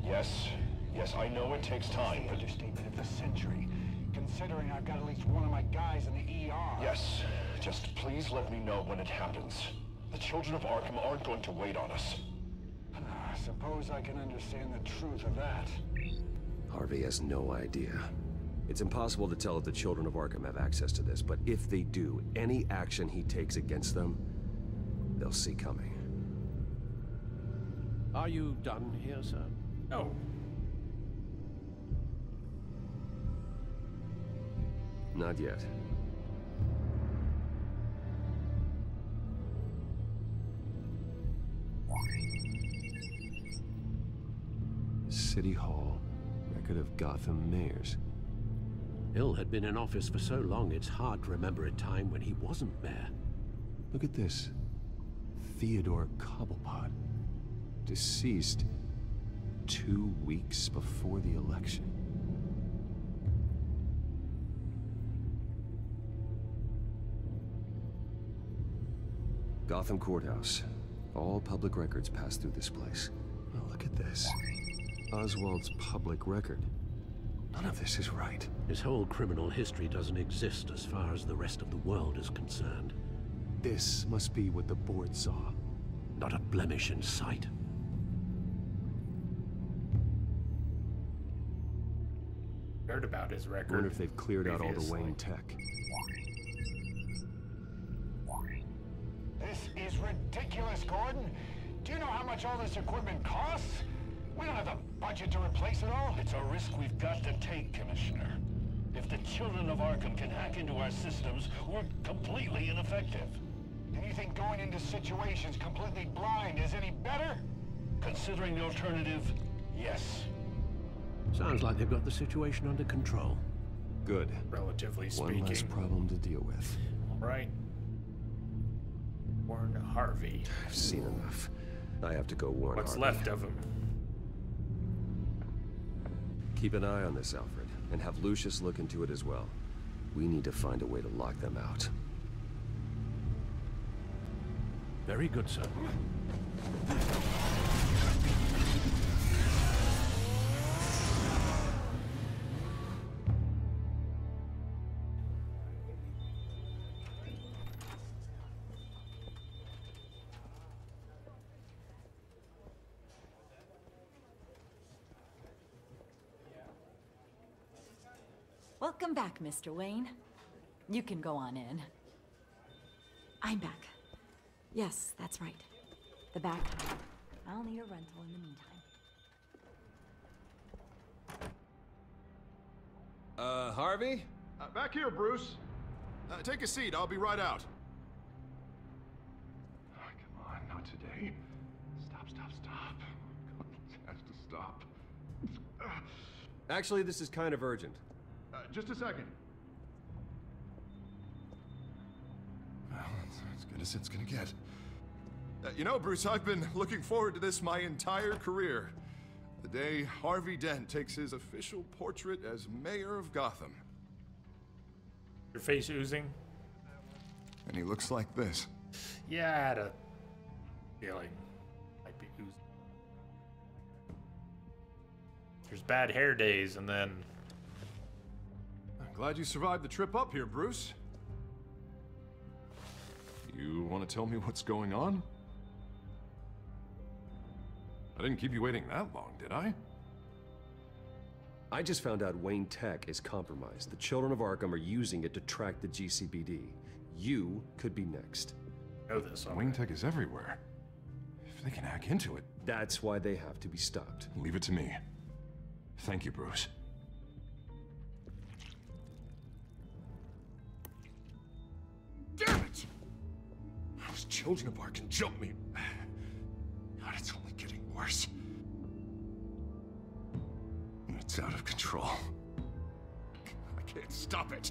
Yes, I know it takes time, but... Understatement of the century, considering I've got at least one of my guys in the ER. Yes, just please let me know when it happens. The Children of Arkham aren't going to wait on us. Suppose I can understand the truth of that. Harvey has no idea. It's impossible to tell if the Children of Arkham have access to this, but if they do, any action he takes against them, they'll see coming. Are you done here, sir? No. Not yet. City Hall. Record of Gotham mayors. Hill had been in office for so long, it's hard to remember a time when he wasn't mayor. Look at this. Theodore Cobblepot. Deceased 2 weeks before the election. Gotham Courthouse. All public records pass through this place. Oh, look at this. Oswald's public record. None of this is right. His whole criminal history doesn't exist as far as the rest of the world is concerned. This must be what the board saw. Not a blemish in sight. Heard about his record. I wonder if they've cleared out all the previously. Wayne tech. This is ridiculous, Gordon. Do you know how much all this equipment costs? We don't have the budget to replace it all. It's a risk we've got to take, Commissioner. If the Children of Arkham can hack into our systems, we're completely ineffective. And you think going into situations completely blind is any better? Considering the alternative, yes. Sounds like they've got the situation under control. Good. Relatively speaking. One less problem to deal with. All right. Warn Harvey. I've seen enough. I have to go warn What's Harvey. left of him? Keep an eye on this, Alfred, and have Lucius look into it as well. We need to find a way to lock them out. Very good, sir. Welcome back, Mr. Wayne. You can go on in. I'm back. Yes, that's right. The back. I'll need a rental in the meantime. Harvey? Back here, Bruce. Take a seat. I'll be right out. Oh, come on, not today. Stop. God, this has to stop. Actually, this is kind of urgent. Just a second. Well, that's as good as it's gonna get. You know, Bruce, I've been looking forward to this my entire career. The day Harvey Dent takes his official portrait as mayor of Gotham. Your face oozing? And he looks like this. Yeah, I had a feeling. Might be oozing. There's bad hair days, and then... I'm glad you survived the trip up here, Bruce. You want to tell me what's going on? I didn't keep you waiting that long, did I? I just found out Wayne Tech is compromised. The children of Arkham are using it to track the GCPD. You could be next. Know this already. Wayne Tech is everywhere. If they can hack into it... That's why they have to be stopped. Leave it to me. Thank you, Bruce. Damn it! Those children of Arkham jumped me. God, it's only getting worse. It's out of control. I can't stop it.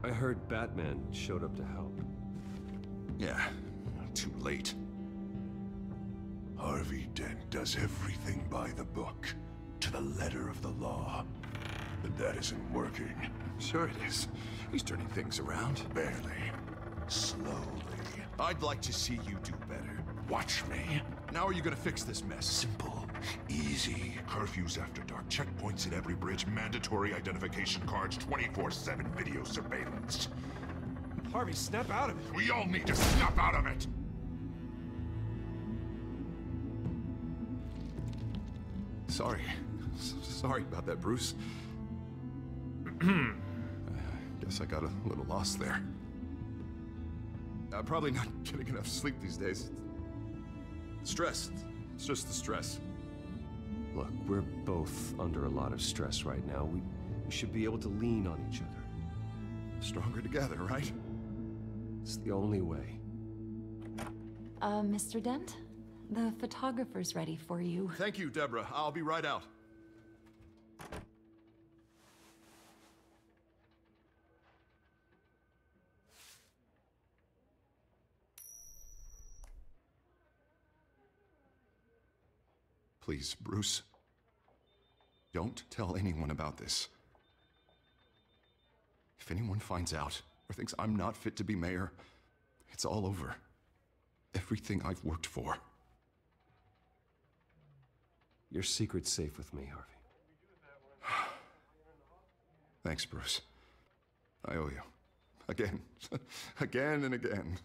I heard Batman showed up to help. Yeah, too late. Harvey Dent does everything by the book, to the letter of the law. But that isn't working. Sure it is. He's turning things around. Barely. Slowly. I'd like to see you do better. Watch me. Now are you gonna fix this mess? Simple. Easy. Curfews after dark, checkpoints at every bridge, mandatory identification cards, 24/7 video surveillance. Harvey, snap out of it. We all need to snap out of it! Sorry. Sorry about that, Bruce. Guess I got a little lost there. I'm probably not getting enough sleep these days. Stress. It's just the stress. Look, we're both under a lot of stress right now. We should be able to lean on each other. Stronger together, right? It's the only way. Mr. Dent? The photographer's ready for you. Thank you, Deborah. I'll be right out. Please, Bruce. Don't tell anyone about this. If anyone finds out or thinks I'm not fit to be mayor, it's all over. Everything I've worked for. Your secret's safe with me, Harvey. Thanks, Bruce. I owe you. Again. Again and again.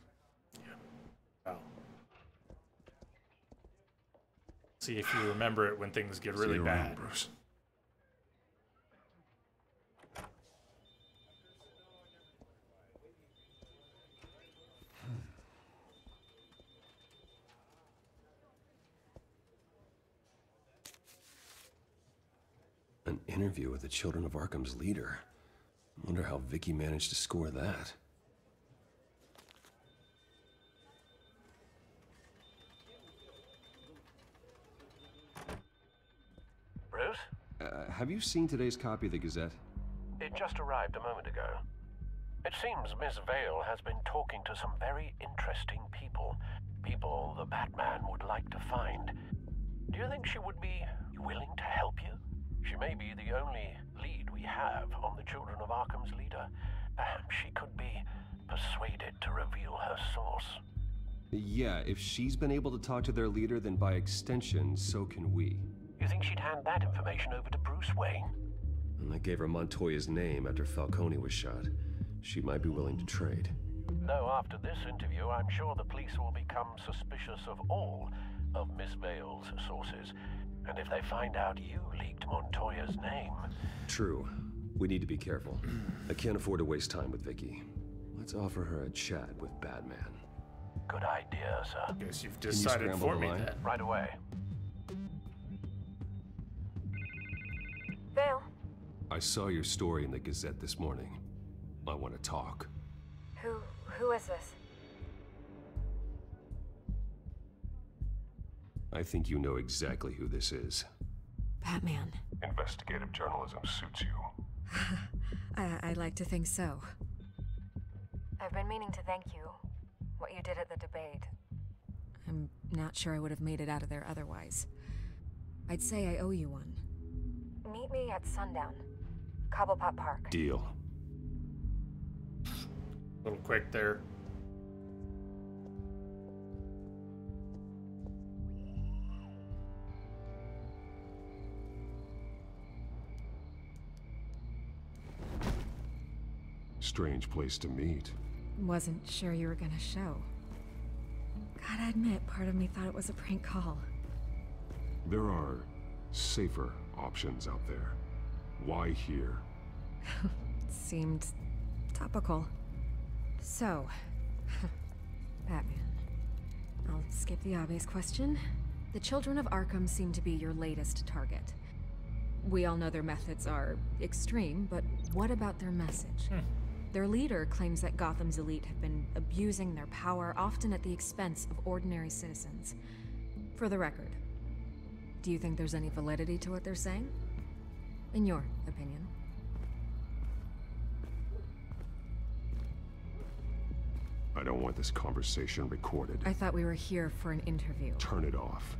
Wow. See if you remember it when things get really bad. Around, Bruce. An interview with the Children of Arkham's leader. I wonder how Vicky managed to score that. Bruce? Have you seen today's copy of the Gazette? It just arrived a moment ago. It seems Miss Vale has been talking to some very interesting people. People the Batman would like to find. Do you think she would be willing to help you? She may be the only lead we have on the Children of Arkham's leader. Perhaps she could be persuaded to reveal her source. Yeah, if she's been able to talk to their leader, then by extension, so can we. You think she'd hand that information over to Bruce Wayne? And I gave her Montoya's name after Falcone was shot. She might be willing to trade. Though after this interview, I'm sure the police will become suspicious of all of Miss Vale's sources. And if they find out you leaked Montoya's name... True. We need to be careful. I can't afford to waste time with Vicky. Let's offer her a chat with Batman. Good idea, sir. Guess you've decided for me then. Right away. Vale. I saw your story in the Gazette this morning. I want to talk. Who is this? I think you know exactly who this is. Batman. Investigative journalism suits you. I'd like to think so. I've been meaning to thank you. What you did at the debate. I'm not sure I would have made it out of there otherwise. I'd say I owe you one. Meet me at sundown. Cobblepot Park. Deal. A little quick there. Strange place to meet. Wasn't sure you were gonna show. Gotta admit, part of me thought it was a prank call. There are safer options out there. Why here? Seemed topical. So, Batman. I'll skip the obvious question. The children of Arkham seem to be your latest target. We all know their methods are extreme, but what about their message? Their leader claims that Gotham's elite have been abusing their power, often at the expense of ordinary citizens. For the record, do you think there's any validity to what they're saying? In your opinion? I don't want this conversation recorded. I thought we were here for an interview. Turn it off.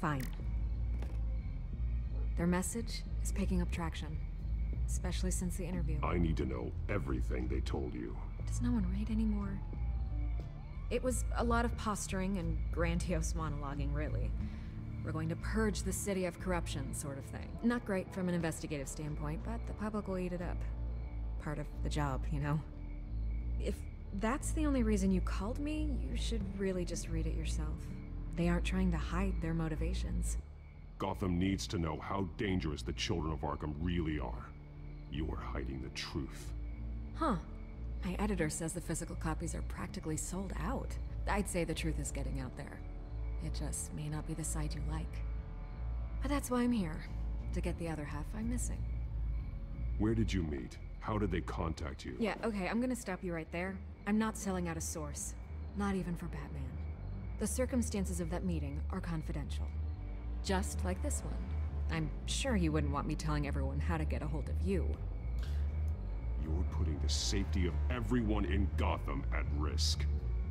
Fine. Their message is picking up traction, especially since the interview. I need to know everything they told you. Does no one read anymore? It was a lot of posturing and grandiose monologuing, really. We're going to purge the city of corruption, sort of thing. Not great from an investigative standpoint, but the public will eat it up. Part of the job, you know? If that's the only reason you called me, you should really just read it yourself. They aren't trying to hide their motivations. Gotham needs to know how dangerous the children of Arkham really are. You are hiding the truth. Huh. My editor says the physical copies are practically sold out. I'd say the truth is getting out there. It just may not be the side you like. But that's why I'm here, to get the other half I'm missing. Where did you meet? How did they contact you? Yeah, okay, I'm gonna stop you right there. I'm not selling out a source. Not even for Batman. The circumstances of that meeting are confidential. Just like this one. I'm sure you wouldn't want me telling everyone how to get a hold of you. You're putting the safety of everyone in Gotham at risk.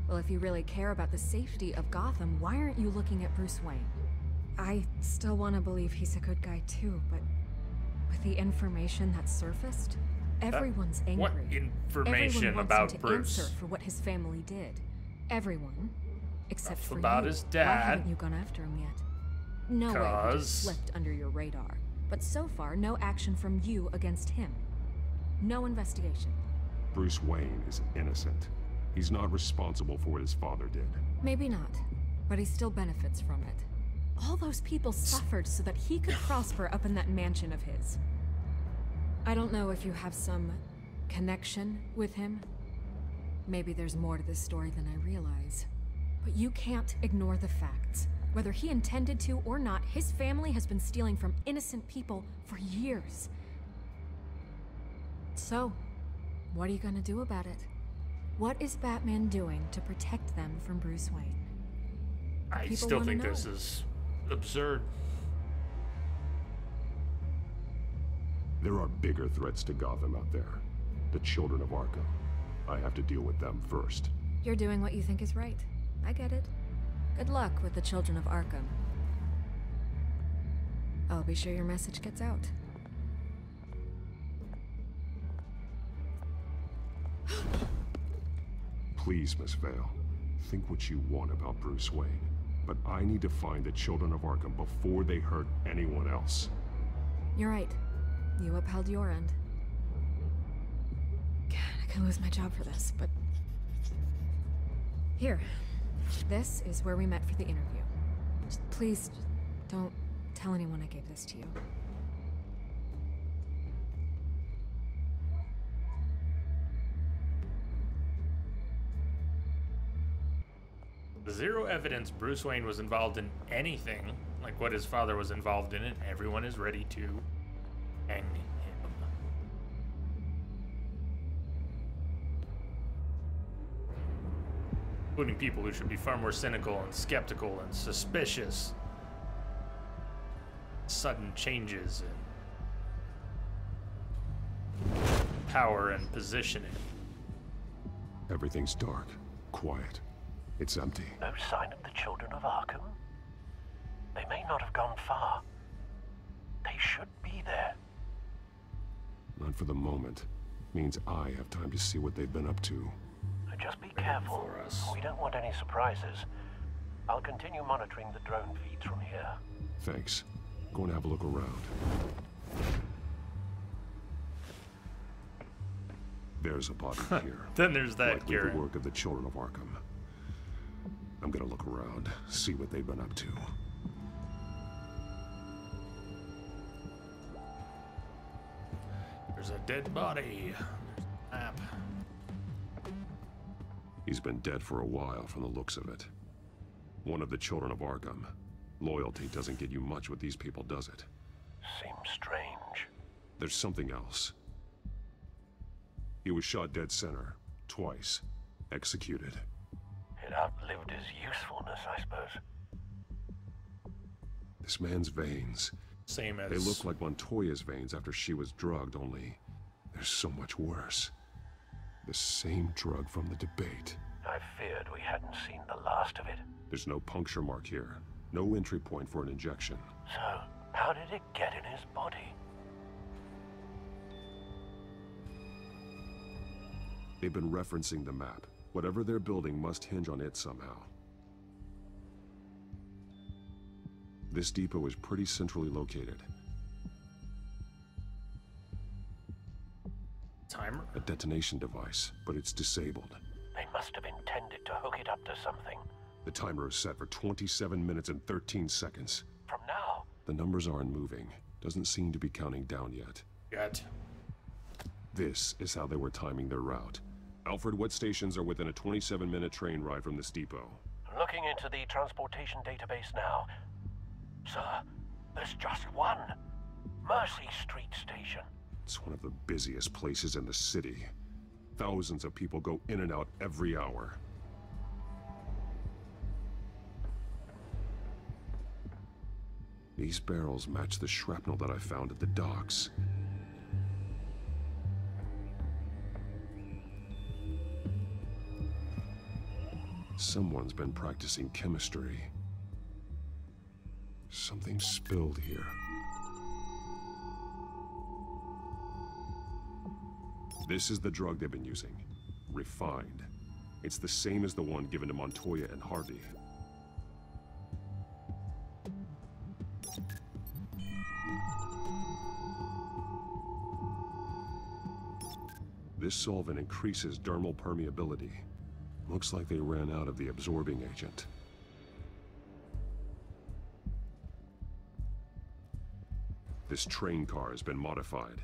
Well, if you really care about the safety of Gotham, why aren't you looking at Bruce Wayne? I still want to believe he's a good guy too, but with the information that surfaced, everyone's angry. What information Everyone about wants him to Bruce? answer for what his family did. Everyone, except Stuff for about you. his Why dad. haven't you gone after him yet? No way he just slipped under your radar. But so far, no action from you against him. No investigation. Bruce Wayne is innocent. He's not responsible for what his father did. Maybe not, but he still benefits from it. All those people suffered so that he could prosper up in that mansion of his. I don't know if you have some connection with him. Maybe there's more to this story than I realize. But you can't ignore the facts. Whether he intended to or not, his family has been stealing from innocent people for years. So, what are you gonna do about it? What is Batman doing to protect them from Bruce Wayne? I People still wanna think know. this is absurd. There are bigger threats to Gotham out there. The children of Arkham. I have to deal with them first. You're doing what you think is right. I get it. Good luck with the children of Arkham. I'll be sure your message gets out. Please, Miss Vale, think what you want about Bruce Wayne. But I need to find the children of Arkham before they hurt anyone else. You're right. You upheld your end. God, I could lose my job for this, but... Here. This is where we met for the interview. Just please, don't tell anyone I gave this to you. Zero evidence Bruce Wayne was involved in anything like what his father was involved in, and everyone is ready to hang him. Including people who should be far more cynical and skeptical and suspicious. Sudden changes in power and positioning. Everything's dark, quiet. It's empty. No sign of the children of Arkham? They may not have gone far. They should be there. Not for the moment. Means I have time to see what they've been up to. Just be careful. We don't want any surprises. I'll continue monitoring the drone feeds from here. Thanks. Go and have a look around. There's a body here. Then there's that, Likely Garrett. the work of the children of Arkham. I'm gonna look around, see what they've been up to. There's a dead body. There's a map. He's been dead for a while from the looks of it. One of the children of Arkham. Loyalty doesn't get you much with these people, does it? Seems strange. There's something else. He was shot dead center, twice, executed. It outlived his usefulness, I suppose. This man's veins. Same as... They look like Montoya's veins after she was drugged, only they're so much worse. The same drug from the debate. I feared we hadn't seen the last of it. There's no puncture mark here. No entry point for an injection. So, how did it get in his body? They've been referencing the map. Whatever they're building must hinge on it somehow. This depot is pretty centrally located. Timer? A detonation device, but it's disabled. They must have intended to hook it up to something. The timer is set for 27 minutes and 13 seconds. From now? The numbers aren't moving. Doesn't seem to be counting down yet. Yet. This is how they were timing their route. Alfred, what stations are within a 27-minute train ride from this depot? Looking into the transportation database now. Sir, there's just one. Mercy Street Station. It's one of the busiest places in the city. Thousands of people go in and out every hour. These barrels match the shrapnel that I found at the docks. Someone's been practicing chemistry. Something spilled here. This is the drug they've been using. Refined. It's the same as the one given to Montoya and Harvey. This solvent increases dermal permeability. Looks like they ran out of the absorbing agent. This train car has been modified.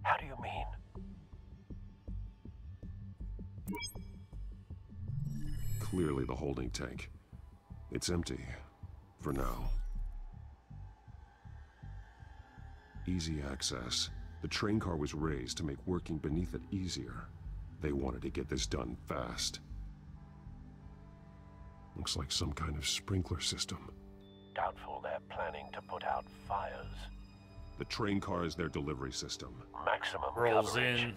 How do you mean? Clearly the holding tank. It's empty. For now. Easy access. The train car was raised to make working beneath it easier. They wanted to get this done fast. Looks like some kind of sprinkler system. Doubtful they're planning to put out fires. The train car is their delivery system. Maximum rolls coverage. in,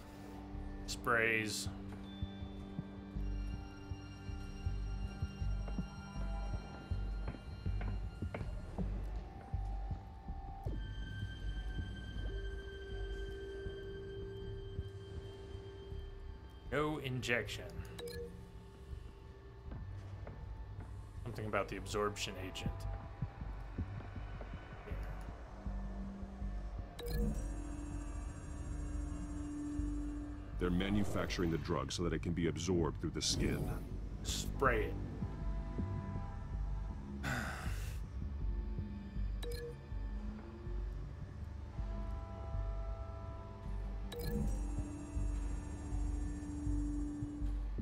sprays. No injection. Something about the absorption agent. They're manufacturing the drug so that it can be absorbed through the skin. Spray it.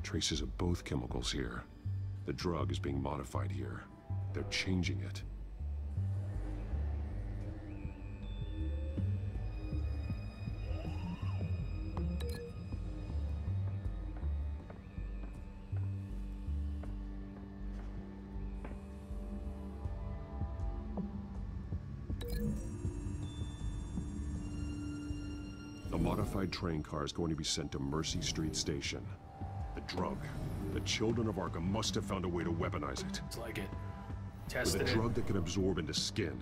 Traces of both chemicals here. The drug is being modified here. They're changing it. The modified train car is going to be sent to Mercy Street Station. The drug. The children of Arkham must have found a way to weaponize it. It's like it. Tested With a it. drug that can absorb into skin,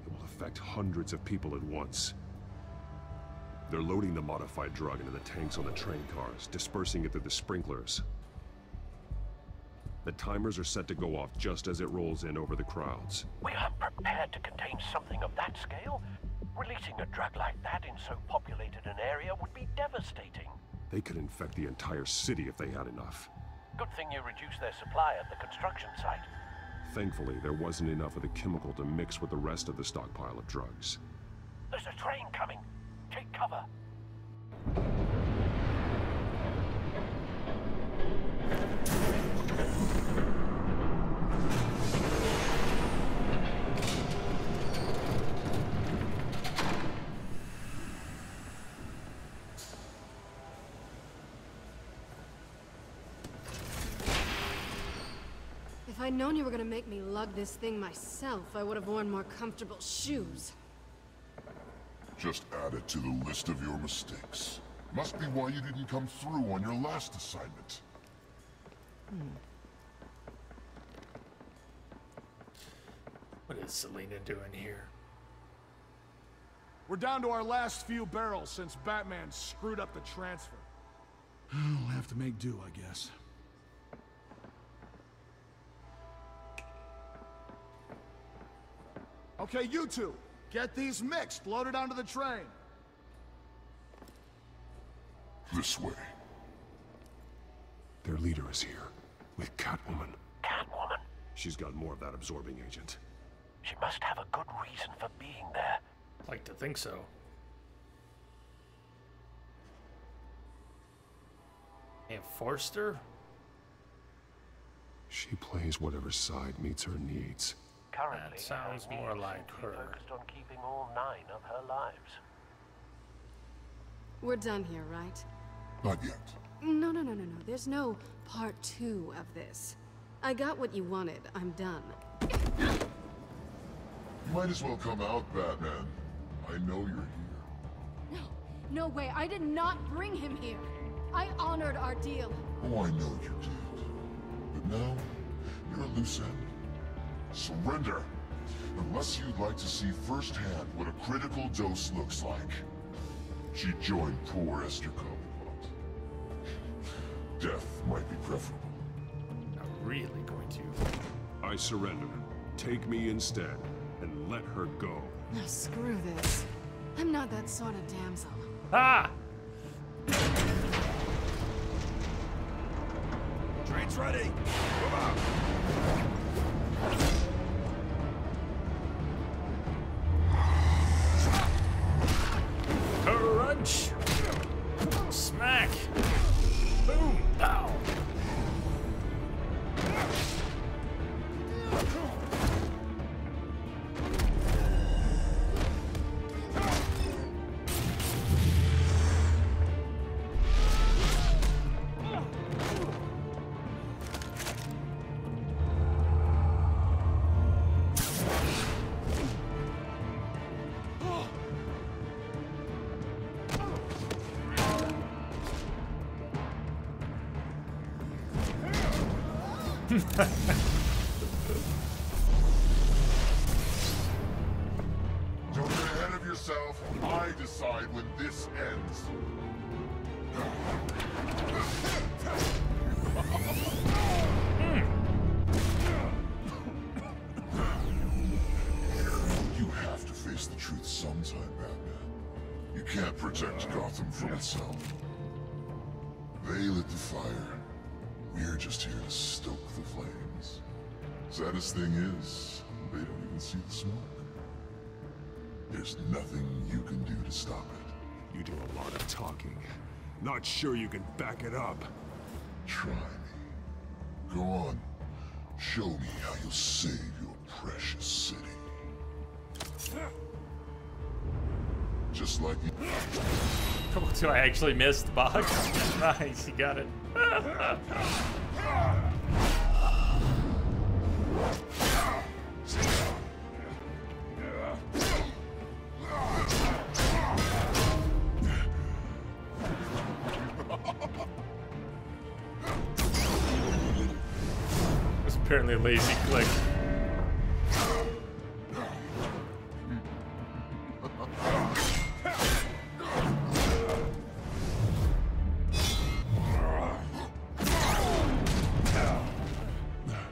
it will affect hundreds of people at once. They're loading the modified drug into the tanks on the train cars, dispersing it through the sprinklers. The timers are set to go off just as it rolls in over the crowds. We aren't prepared to contain something of that scale. Releasing a drug like that in so populated an area would be devastating. They could infect the entire city if they had enough. Good thing you reduced their supply at the construction site. Thankfully, there wasn't enough of the chemical to mix with the rest of the stockpile of drugs. There's a train coming. Take cover. If I'd known you were gonna make me lug this thing myself, I would have worn more comfortable shoes. Just add it to the list of your mistakes. Must be why you didn't come through on your last assignment. What is Selena doing here? We're down to our last few barrels since Batman screwed up the transfer. We'll have to make do, I guess. Okay, you two, get these mixed, loaded onto the train. This way. Their leader is here, with Catwoman. Catwoman? She's got more of that absorbing agent. She must have a good reason for being there. Like to think so. And Forster? She plays whatever side meets her needs. Currently, that sounds more like her. Focused on keeping all 9 of her lives. We're done here, right? Not yet. No. There's no part 2 of this. I got what you wanted. I'm done. You might as well come out, Batman. I know you're here. No way. I did not bring him here. I honored our deal. Oh, I know you did. But now, you're a loose end. Surrender! Unless you'd like to see firsthand what a critical dose looks like. She joined poor Esther Cobblepot. Death might be preferable. Not really going to. I surrender. Take me instead, and let her go. Now screw this. I'm not that sort of damsel. Ah! Train's ready. Move out. Crunch! Smack! Boom! Pow! Don't get ahead of yourself. I decide when this ends. You have to face the truth sometime, Batman. You can't protect Gotham from itself. They lit the fire. We're just here to stoke the flames. Saddest thing is, they don't even see the smoke. There's nothing you can do to stop it. You do a lot of talking. Not sure you can back it up. Try me. Go on. Show me how you'll save your precious city. Just like you... Do I actually miss the box? Nice, you got it. It's apparently a lazy click.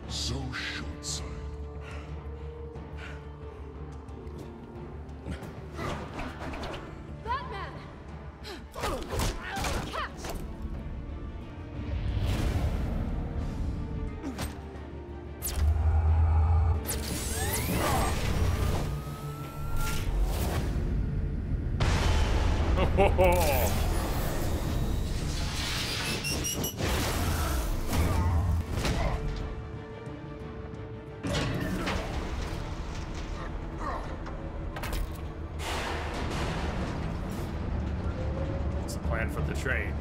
So short-sighted. Batman! Catch! What's the plan for the train?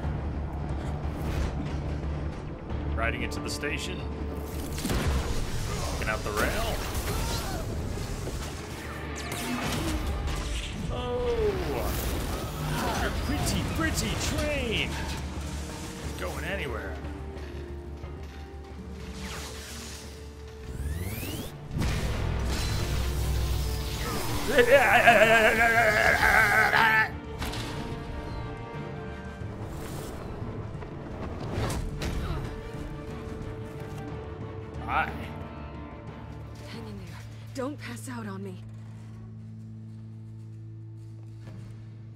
Riding it to the station? Taking out the rail? Oh! Your pretty train! Going anywhere. Hi. Hang in there. Don't pass out on me.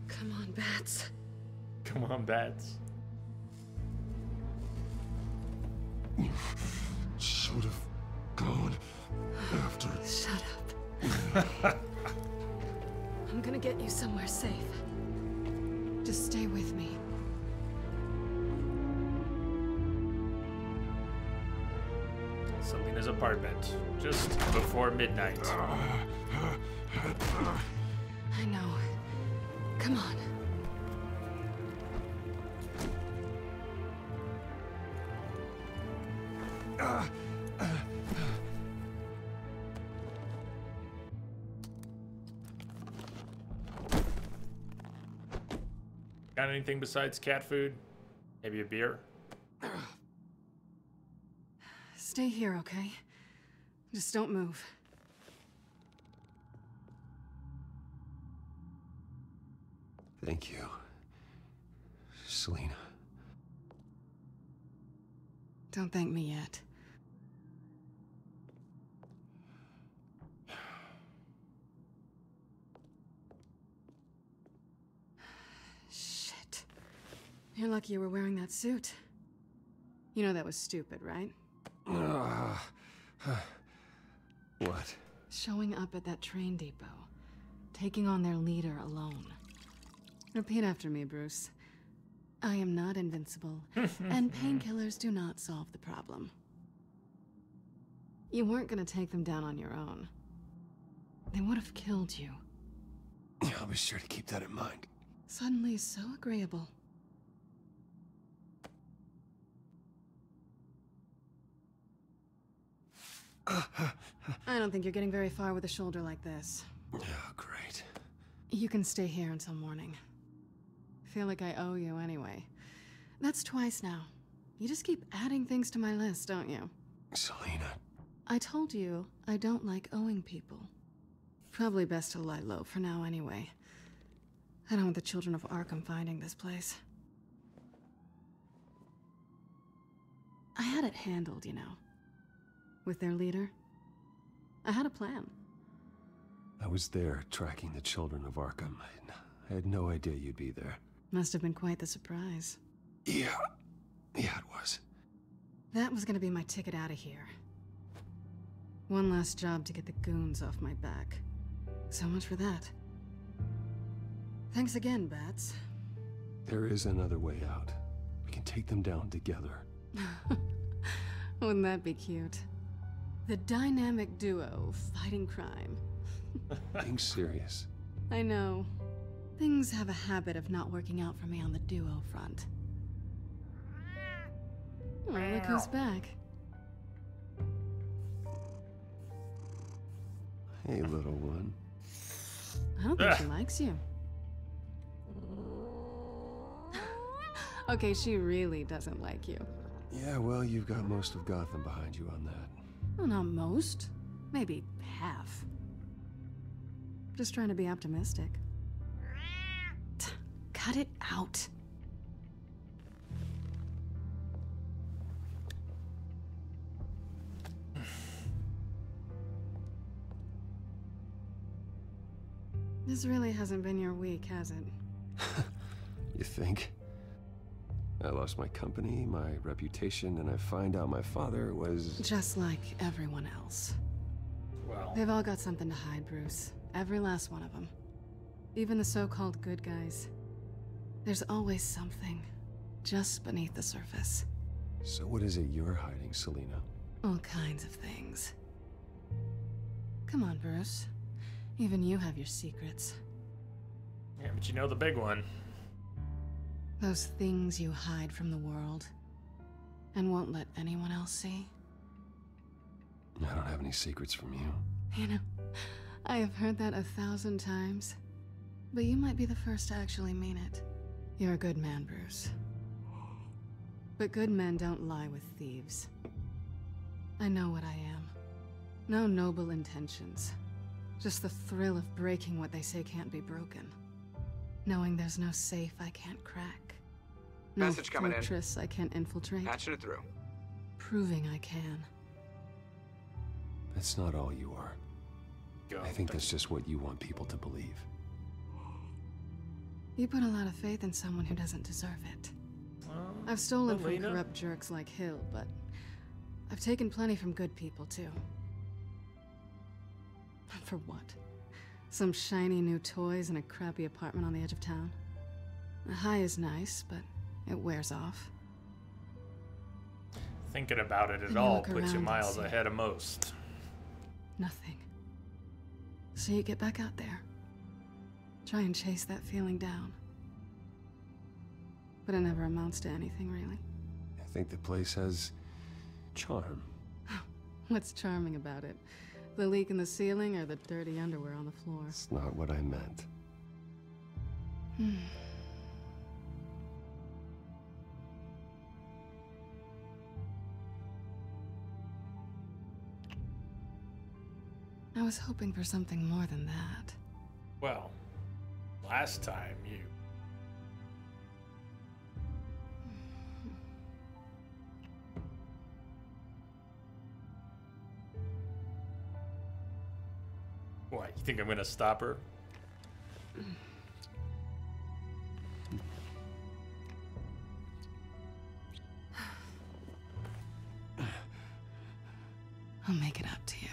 Come on, bats. Come on, bats. You should have gone after. Shut up. I'm gonna get you somewhere safe. Just stay with me. Selena's apartment, just before midnight. I know. Come on. Got anything besides cat food? Maybe a beer? Stay here, okay? Just don't move. Thank you, Selena. Don't thank me yet. Shit. You're lucky you were wearing that suit. You know that was stupid, right? What? Showing up at that train depot. Taking on their leader alone. Repeat after me, Bruce. I am not invincible, and painkillers do not solve the problem. You weren't gonna take them down on your own. They would have killed you. Yeah, I'll be sure to keep that in mind. Suddenly so agreeable. I don't think you're getting very far with a shoulder like this. Oh, great. You can stay here until morning. Feel like I owe you anyway. That's twice now. You just keep adding things to my list, don't you? Selena. I told you I don't like owing people. Probably best to lie low for now anyway. I don't want the children of Arkham finding this place. I had it handled, you know. With their leader. I had a plan. I was there tracking the children of Arkham. I had no idea you'd be there. Must have been quite the surprise. Yeah. Yeah, it was. That was gonna be my ticket out of here. One last job to get the goons off my back. So much for that. Thanks again, Bats. There is another way out. We can take them down together. Wouldn't that be cute? The dynamic duo fighting crime. Being serious. I know. Things have a habit of not working out for me on the duo front. Oh, look who's back. Hey, little one. I don't think she likes you. Okay, she really doesn't like you. Yeah, well, you've got most of Gotham behind you on that. Well, not most. Maybe half. Just trying to be optimistic. Cut it out. This really hasn't been your week, has it? You think? I lost my company, my reputation, and I find out my father was... Just like everyone else. Well... They've all got something to hide, Bruce. Every last one of them. Even the so-called good guys. There's always something just beneath the surface. So what is it you're hiding, Selina? All kinds of things. Come on, Bruce. Even you have your secrets. Yeah, but you know the big one. Those things you hide from the world and won't let anyone else see. I don't have any secrets from you. You know, I have heard that 1,000 times, but you might be the first to actually mean it. You're a good man, Bruce. But good men don't lie with thieves. I know what I am. No noble intentions. Just the thrill of breaking what they say can't be broken. Knowing there's no safe I can't crack. No Message coming in. fortress I can't infiltrate. Patching it through. Proving I can. That's not all you are. I think that's just what you want people to believe. You put a lot of faith in someone who doesn't deserve it. I've stolen from Elena? corrupt jerks like Hill, but I've taken plenty from good people, too. For what? Some shiny new toys in a crappy apartment on the edge of town? The high is nice, but it wears off. Thinking about it Then at you all look puts around you and miles see. ahead of most. Nothing. So you get back out there. Try and chase that feeling down. But it never amounts to anything, really. I think the place has charm. What's charming about it? The leak in the ceiling or the dirty underwear on the floor? It's not what I meant. I was hoping for something more than that. Well, last time you... What, you think I'm gonna stop her? I'll make it up to you.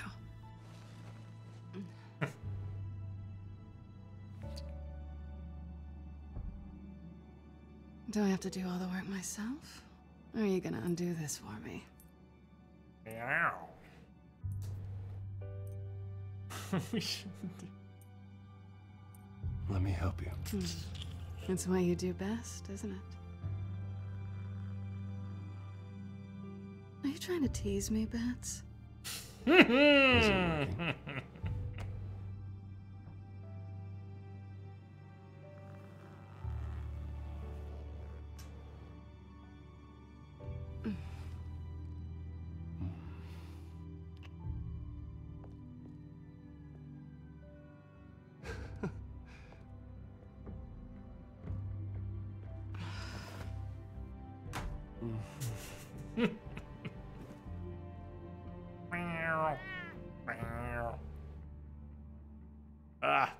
Do I have to do all the work myself? Or are you gonna undo this for me? Meow. Let me help you. It's what you do best, isn't it? Are you trying to tease me, Bats? Ah.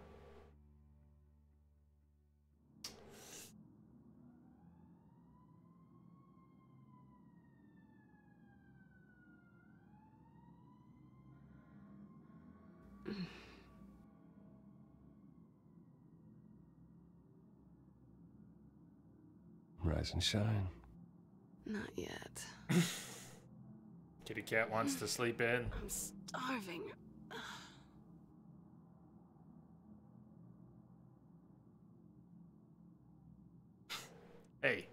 Rise and shine. Not yet. Kitty cat wants to sleep in. I'm starving. Hey,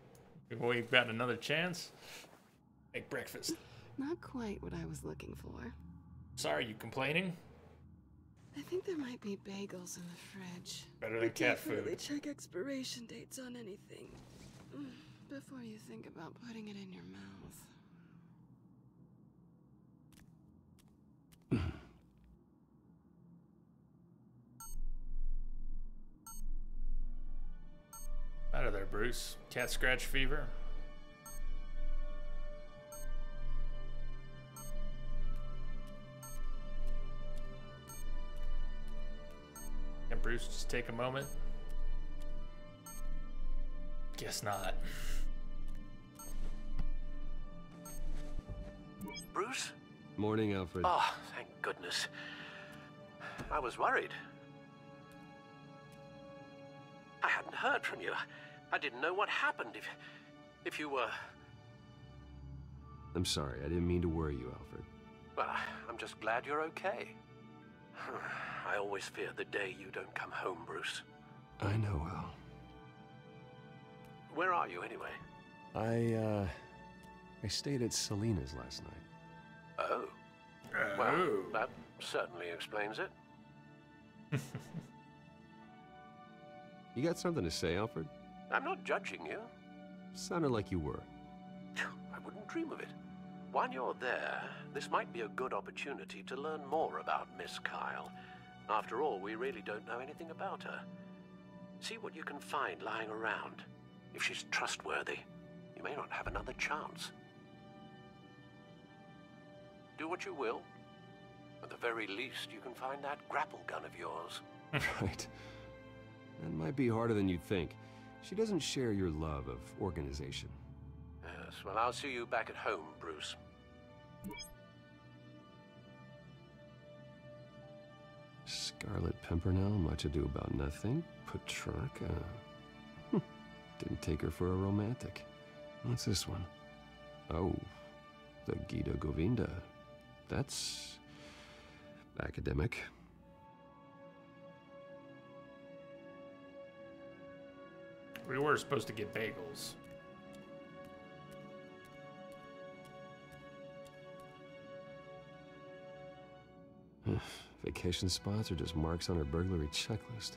we've got another chance. Make breakfast. Not quite what I was looking for. Sorry, you complaining? I think there might be bagels in the fridge. Better than cat food. Definitely check expiration dates on anything before you think about putting it in your mouth. Out of there, Bruce. Cat scratch fever. Can Bruce just take a moment? Guess not. Bruce? Morning, Alfred. Oh, thank goodness. I was worried. I hadn't heard from you. I didn't know what happened if you were... I'm sorry, I didn't mean to worry you, Alfred. Well, I'm just glad you're okay. I always fear the day you don't come home, Bruce. I know, Al. Where are you, anyway? I stayed at Selena's last night. Oh. Well, that certainly explains it. You got something to say, Alfred? I'm not judging you. Sounded like you were. I wouldn't dream of it. While you're there, this might be a good opportunity to learn more about Miss Kyle. After all, we really don't know anything about her. See what you can find lying around. If she's trustworthy, you may not have another chance. Do what you will. At the very least, you can find that grapple gun of yours. Right. That might be harder than you'd think. She doesn't share your love of organization. Yes, well, I'll see you back at home, Bruce. Scarlet Pimpernel, much ado about nothing. Petrarca. Didn't take her for a romantic. What's this one? Oh, the Gita Govinda. That's academic. We were supposed to get bagels. Vacation spots are just marks on her burglary checklist.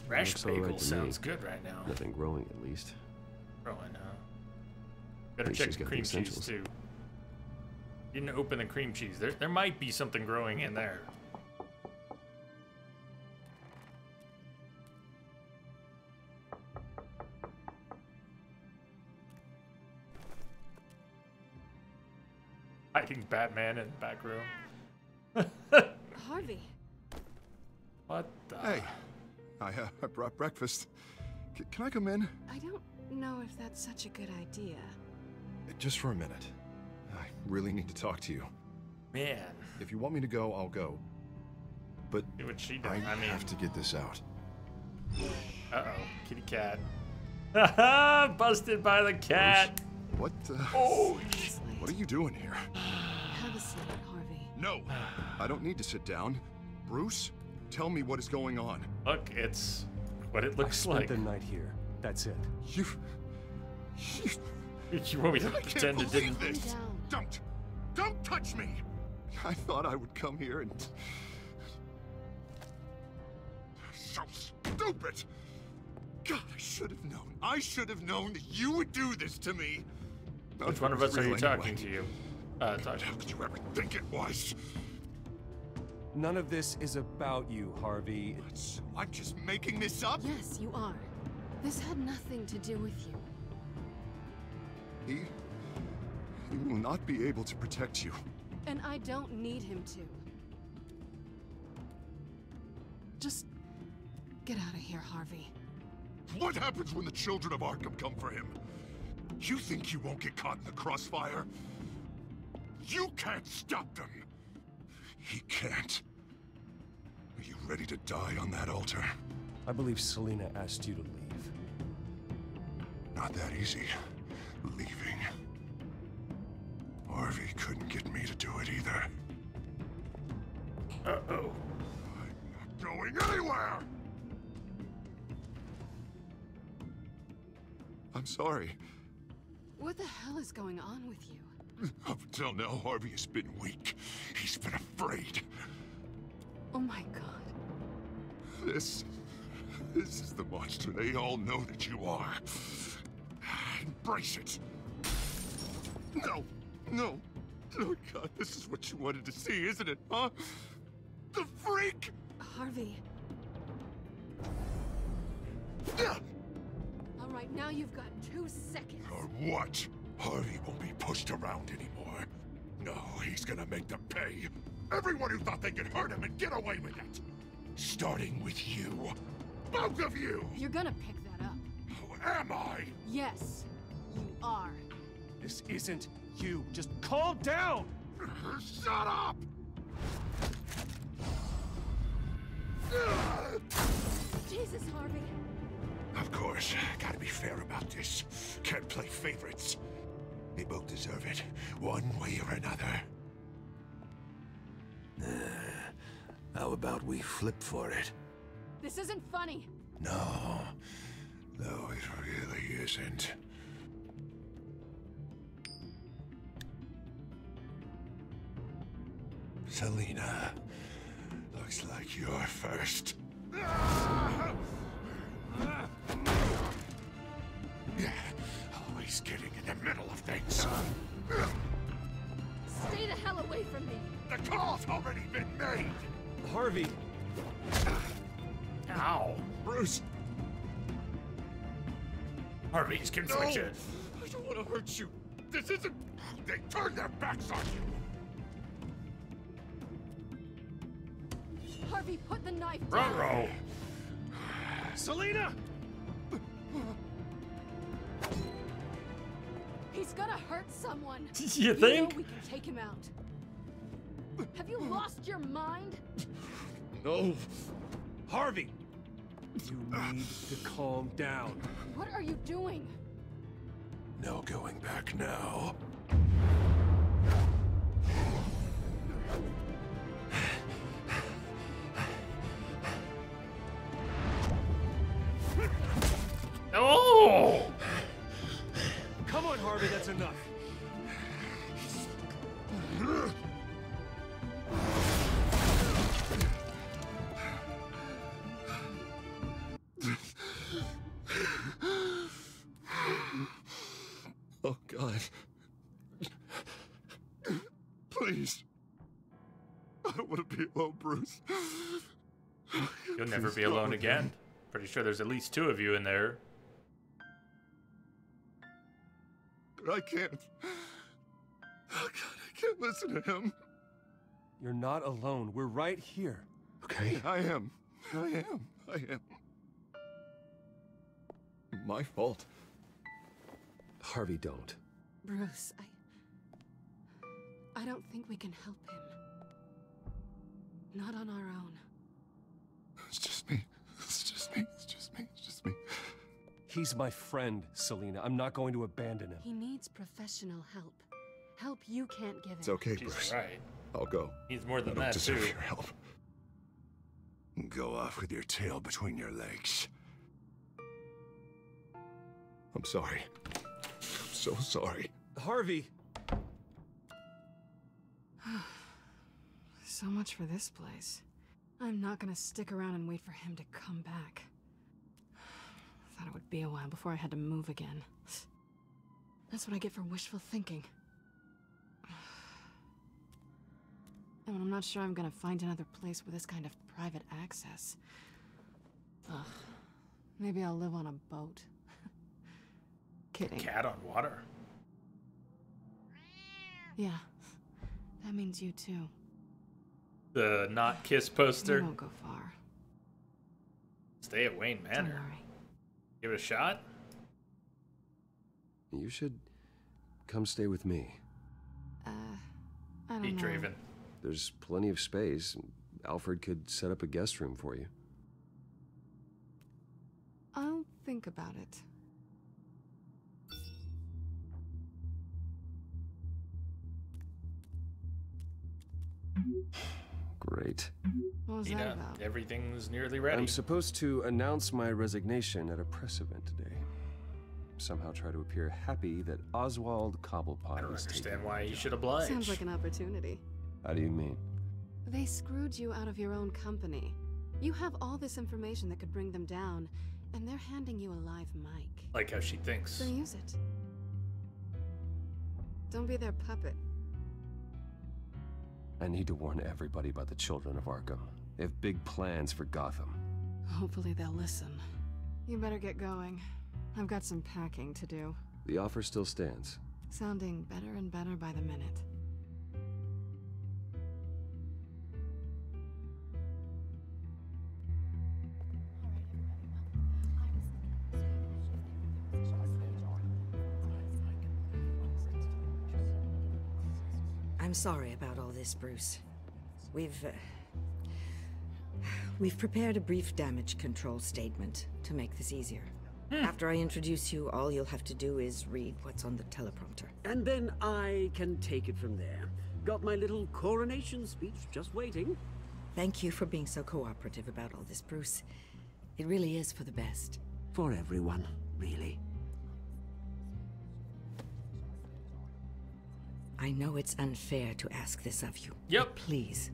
Fresh bagel right sounds good right now. Nothing growing, at least. Growing, better check the cream cheese too. Didn't open the cream cheese. There might be something growing in there. Hiding Batman in the back room. Harvey. What the? Hey, I brought breakfast. Can I come in? I don't know if that's such a good idea. Just for a minute. I really need to talk to you. Man. If you want me to go, I'll go. But do what she does. I have to get this out. Uh-oh. Kitty cat. Busted by the cat. What? Oh, what are you doing here? Have a seat, Harvey. No, I don't need to sit down. Bruce, tell me what is going on. Look, it's what it looks like. I spent the night here. That's it. You want me to pretend it didn't? This. Don't touch me! I thought I would come here and... So stupid! God, I should have known. I should have known that you would do this to me. Which one of us are you talking to you? How could you ever think it was? None of this is about you, Harvey. So I'm just making this up? Yes, you are. This had nothing to do with you. He will not be able to protect you. And I don't need him to. Just get out of here, Harvey. What happens when the children of Arkham come for him? You think you won't get caught in the crossfire? You can't stop them. He can't. Are you ready to die on that altar? I believe Selena asked you to leave. Not that easy. Leaving. Harvey couldn't get me to do it either. Uh-oh. I'm not going anywhere! I'm sorry. What the hell is going on with you? Up until now, Harvey has been weak. He's been afraid. Oh my God. This is the monster they all know that you are. Embrace it. No. Oh God, this is what you wanted to see, isn't it, huh? The freak! Harvey. All right, now you've got 2 seconds. Or what? Harvey won't be pushed around anymore. No, he's gonna make them pay. Everyone who thought they could hurt him and get away with it. Starting with you. Both of you! You're gonna pick that up. Who am I? Yes, you are. This isn't you. Just calm down! Shut up! Jesus, Harvey. Of course, gotta be fair about this. Can't play favorites. They both deserve it, one way or another. How about we flip for it? This isn't funny. No, it really isn't. Selina, looks like you're first. Yeah, always getting in the middle of things. Stay the hell away from me. The call's already been made. Harvey. Ow. Bruce. Harvey, skin switch it. I don't want to hurt you. This isn't... They turned their backs on you. Harvey, put the knife down. Ruh-roh. Selina! He's gonna hurt someone. You think? know we can take him out. Have you lost your mind? No. Harvey! You need to calm down. What are you doing? No going back now. Oh! Come on, Harvey, that's enough. Oh, God. Please. I don't want to be alone, Bruce. You'll never be alone again. Pretty sure there's at least 2 of you in there. But I can't. Oh, God, I can't listen to him. You're not alone. We're right here. Okay, I am. My fault. Harvey, don't. Bruce, I don't think we can help him. Not on our own. It's just me. He's my friend, Selina. I'm not going to abandon him. He needs professional help. Help you can't give him. It's okay, She's Bruce. right. I'll go. He's more than I don't that, deserve too. your help. Go off with your tail between your legs. I'm sorry. I'm so sorry. Harvey! So much for this place. I'm not gonna stick around and wait for him to come back. Thought it would be a while before I had to move again. That's what I get for wishful thinking. And I'm not sure I'm gonna find another place with this kind of private access. Ugh. Maybe I'll live on a boat. Kidding. Cat on water. Yeah. That means you too. The not kiss poster. You won't go far. Stay at Wayne Manor. Don't worry. Give it a shot. You should come stay with me. I don't Eat know. Draven. There's plenty of space. Alfred could set up a guest room for you. I'll think about it. Great. What was that Nina, about? everything's nearly ready. I'm supposed to announce my resignation at a press event today. Somehow try to appear happy that Oswald Cobblepot I don't is understand taking why my you job. should oblige. Sounds like an opportunity. How do you mean? They screwed you out of your own company. You have all this information that could bring them down, and they're handing you a live mic. Like how she thinks. So use it. Don't be their puppet. I need to warn everybody about the children of Arkham. They have big plans for Gotham. Hopefully they'll listen. You better get going. I've got some packing to do. The offer still stands. Sounding better and better by the minute. I'm sorry about all this, Bruce. We've prepared a brief damage control statement to make this easier. After I introduce you, all you'll have to do is read what's on the teleprompter. And then I can take it from there. Got my little coronation speech just waiting. Thank you for being so cooperative about all this, Bruce. It really is for the best. For everyone, really. I know it's unfair to ask this of you. Yep. But please.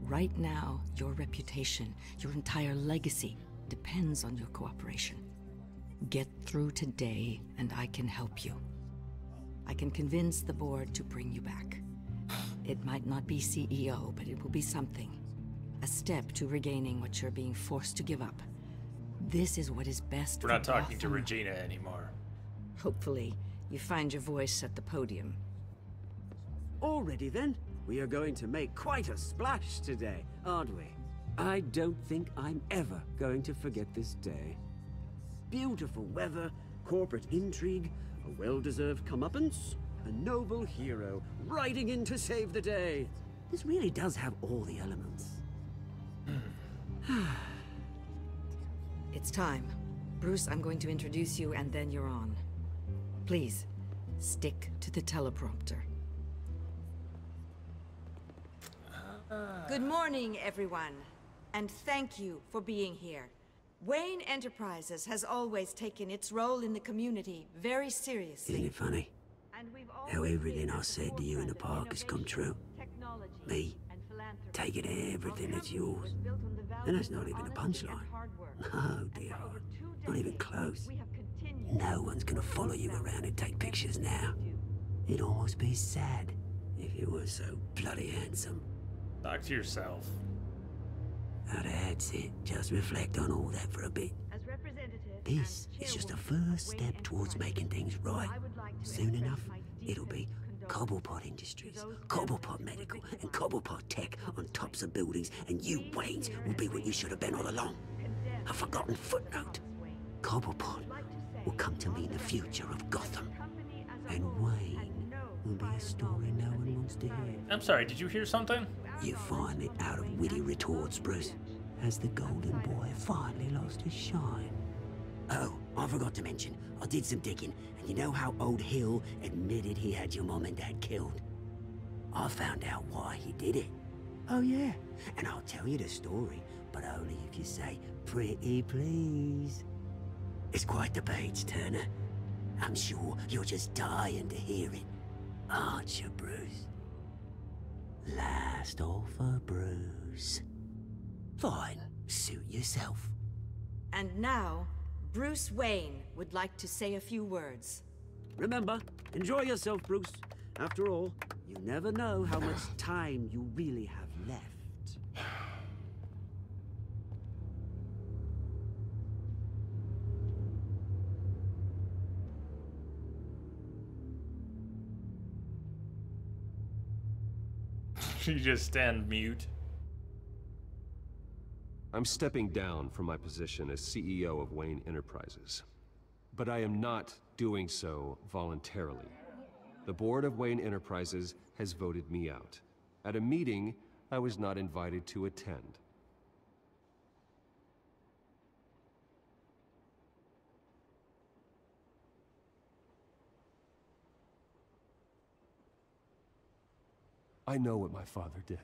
Right now, your reputation, your entire legacy, depends on your cooperation. Get through today, and I can help you. I can convince the board to bring you back. It might not be CEO, but it will be something. A step to regaining what you're being forced to give up. This is what is best. We're not talking to Regina anymore. Hopefully, you find your voice at the podium. Already then, we are going to make quite a splash today, aren't we? I don't think I'm ever going to forget this day. Beautiful weather, corporate intrigue, a well-deserved comeuppance, a noble hero riding in to save the day. This really does have all the elements. It's time. Bruce, I'm going to introduce you and then you're on. Please, stick to the teleprompter. Good morning, everyone, and thank you for being here. Wayne Enterprises has always taken its role in the community very seriously. Isn't it funny? How everything I said to you in the park has come true. Me, taking everything that's yours. And that's not even a punchline. No, dear heart. Not even close. No one's gonna follow you around and take pictures now. It'd almost be sad if you were so bloody handsome. Talk to yourself. That's it. Just reflect on all that for a bit. This is just a first step towards making things right. Soon enough, it'll be Cobblepot Industries, Cobblepot Medical, and Cobblepot Tech on tops of buildings, and you, Waynes, will be what you should have been all along. A forgotten footnote. Cobblepot will come to mean the future of Gotham. And Wayne will be a story no one wants to hear. I'm sorry, did you hear something? You find it out of witty retorts, Bruce. Has the golden boy finally lost his shine? Oh, I forgot to mention, I did some digging, and you know how old Hill admitted he had your mom and dad killed? I found out why he did it. Oh yeah, and I'll tell you the story, but only if you say, pretty please. It's quite the page, Turner. I'm sure you're just dying to hear it, aren't you, Bruce? Last offer, Bruce. Fine, suit yourself. And now, Bruce Wayne would like to say a few words. Remember, enjoy yourself, Bruce. After all, you never know how much time you really have left. You just stand mute. I'm stepping down from my position as CEO of Wayne Enterprises. But I am not doing so voluntarily. The board of Wayne Enterprises has voted me out, at a meeting I was not invited to attend. I know what my father did.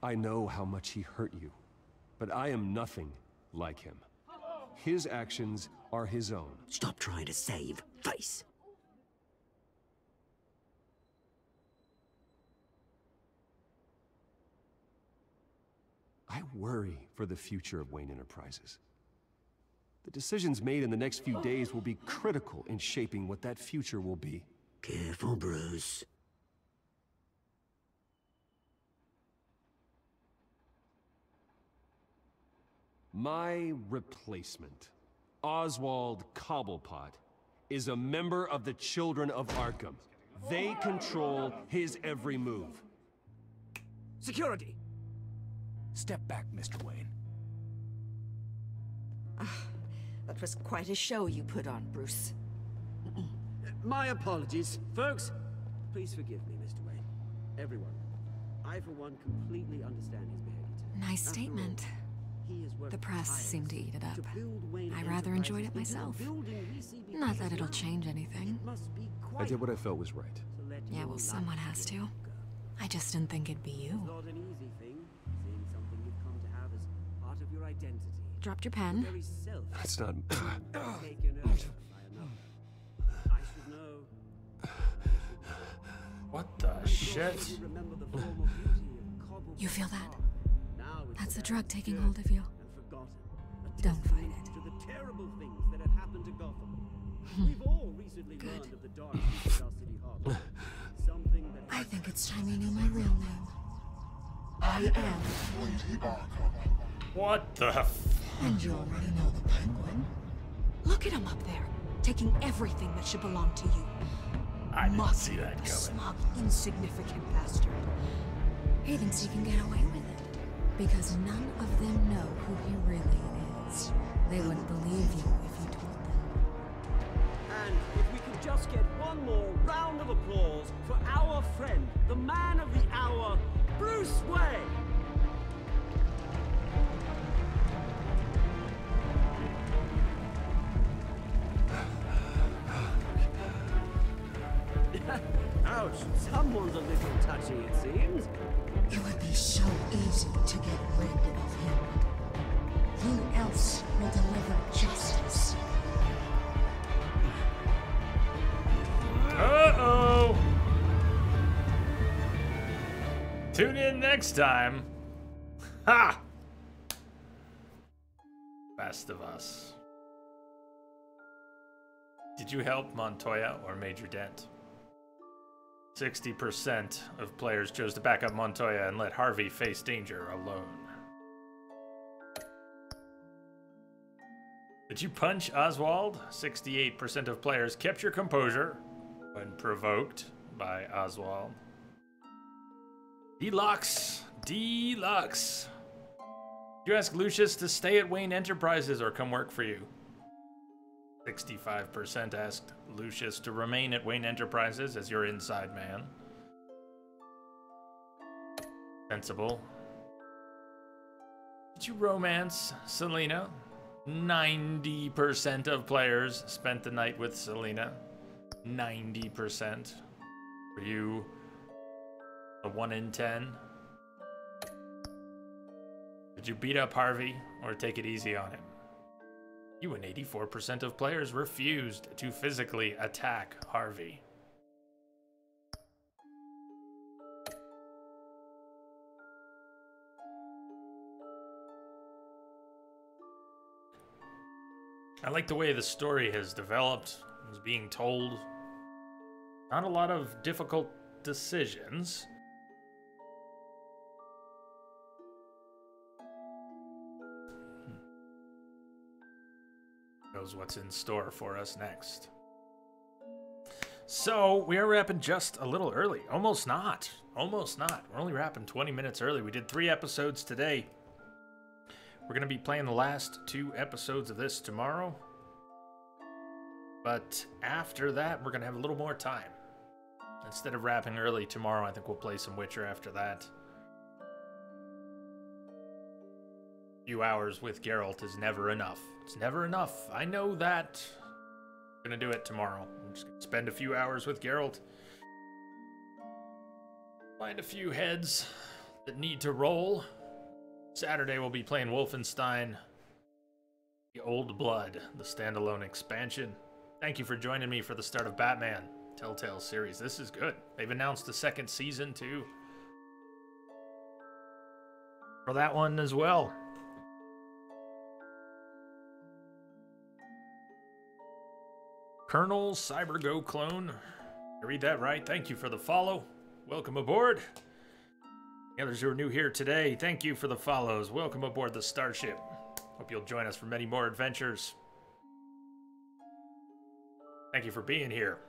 I know how much he hurt you. But I am nothing like him. His actions are his own. Stop trying to save face. I worry for the future of Wayne Enterprises. The decisions made in the next few days will be critical in shaping what that future will be. Careful, Bruce. My replacement, Oswald Cobblepot, is a member of the Children of Arkham. They control his every move. Security! Step back, Mr. Wayne. That was quite a show you put on, Bruce. My apologies. Folks, please forgive me, Mr. Wayne. Everyone. I, for one, completely understand his behavior today. Nice statement. The press seemed to eat it up. I rather enjoyed it myself. Not that it'll change anything. I did what I felt was right. Yeah, well, someone has to. I just didn't think it'd be you. It's not an easy thing, seeing something you've come to have as part of your identity. Dropped your pen. That's not... Taken over by another. I should know. What the shit? You feel that? That's the drug taking hold of you. Don't fight it. To the terrible things that have happened to Gotham. We've all recently learned of the dark secrets of our city harbor. Something that I think it's time you knew my real name. I am Lady Arkham. What the f... And you already know the Penguin. Look at him up there, taking everything that should belong to you. I didn't see that coming. Smug, insignificant bastard. He thinks he can get away with it. Because none of them know who he really is. They wouldn't believe you if you told them. And if we could just get one more round of applause for our friend, the man of the hour, Bruce Wayne. Ouch, someone's a little touchy, it seems. It would be so easy to get rid of him. Who else will deliver justice? Uh-oh! Tune in next time. Ha! Best of Us. Did you help Montoya or Major Dent? 60% of players chose to back up Montoya and let Harvey face danger alone. Did you punch Oswald? 68% of players kept your composure when provoked by Oswald. Deluxe. Did you ask Lucius to stay at Wayne Enterprises or come work for you? 65% asked Lucius to remain at Wayne Enterprises as your inside man. Sensible. Did you romance Selena? 90% of players spent the night with Selena. 90%. Were you a 1 in 10? Did you beat up Harvey or take it easy on him? You and 84% of players refused to physically attack Harvey. I like the way the story has developed, is being told. Not a lot of difficult decisions. Knows what's in store for us next. So, we are wrapping just a little early. Almost not. We're only wrapping 20 minutes early. We did 3 episodes today. We're going to be playing the last 2 episodes of this tomorrow. But after that, we're going to have a little more time. Instead of wrapping early tomorrow, I think we'll play some Witcher after that. A few hours with Geralt is never enough. It's never enough. I know that. I'm going to do it tomorrow. I'm just going to spend a few hours with Geralt. Find a few heads that need to roll. Saturday we'll be playing Wolfenstein The Old Blood, the standalone expansion. Thank you for joining me for the start of Batman Telltale series. This is good. They've announced the 2nd season too for that one as well. Colonel CyberGo Clone. Did I read that right? Thank you for the follow. Welcome aboard. The others who are new here today, thank you for the follows. Welcome aboard the Starship. Hope you'll join us for many more adventures. Thank you for being here,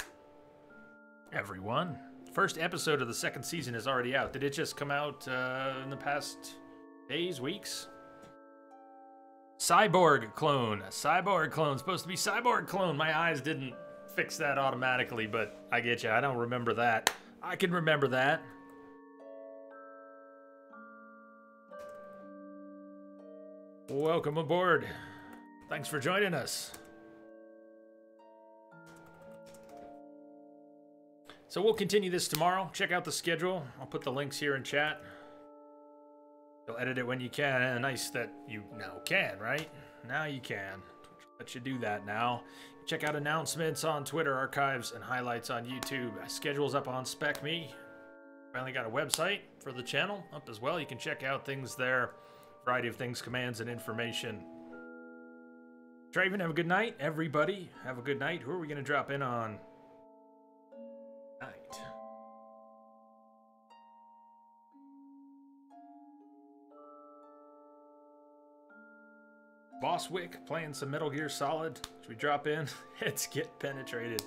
everyone. First episode of the 2nd season is already out. Did it just come out in the past days, weeks? Cyborg Clone. Cyborg Clone. Supposed to be Cyborg Clone. My eyes didn't fix that automatically, but I get you. I don't remember that. I can remember that. Welcome aboard. Thanks for joining us. So we'll continue this tomorrow. Check out the schedule. I'll put the links here in chat. You'll edit it when you can. And nice that you now can, right? Now you can. Twitch will let you do that now. Check out announcements on Twitter, archives, and highlights on YouTube. Schedule's up on Spec Me. Finally got a website for the channel up as well. You can check out things there. Variety of things, commands, and information. Traven, have a good night. Everybody, have a good night. Who are we going to drop in on? Night. Bosswick playing some Metal Gear Solid. Should we drop in? Heads get penetrated.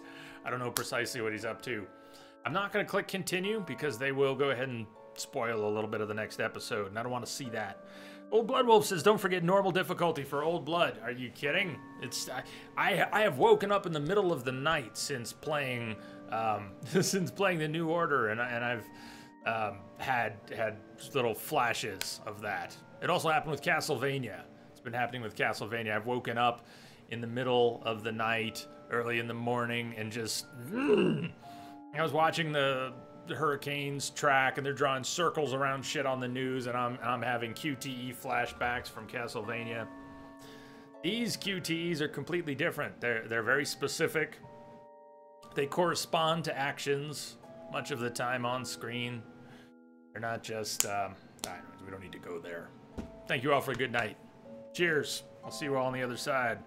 I don't know precisely what he's up to. I'm not going to click continue because they will go ahead and spoil a little bit of the next episode, and I don't want to see that. Old Blood Wolf says, don't forget normal difficulty for Old Blood. Are you kidding? It's I have woken up in the middle of the night since playing the New Order, and I've had little flashes of that. It also happened with Castlevania. It's been happening with Castlevania. I've woken up in the middle of the night, early in the morning, and just I was watching the Hurricanes track, and they're drawing circles around shit on the news, and I'm having QTE flashbacks from Castlevania. These QTEs are completely different. They're very specific. They correspond to actions much of the time on screen. They're not just we don't need to go there. Thank you all for a good night. Cheers. I'll see you all on the other side.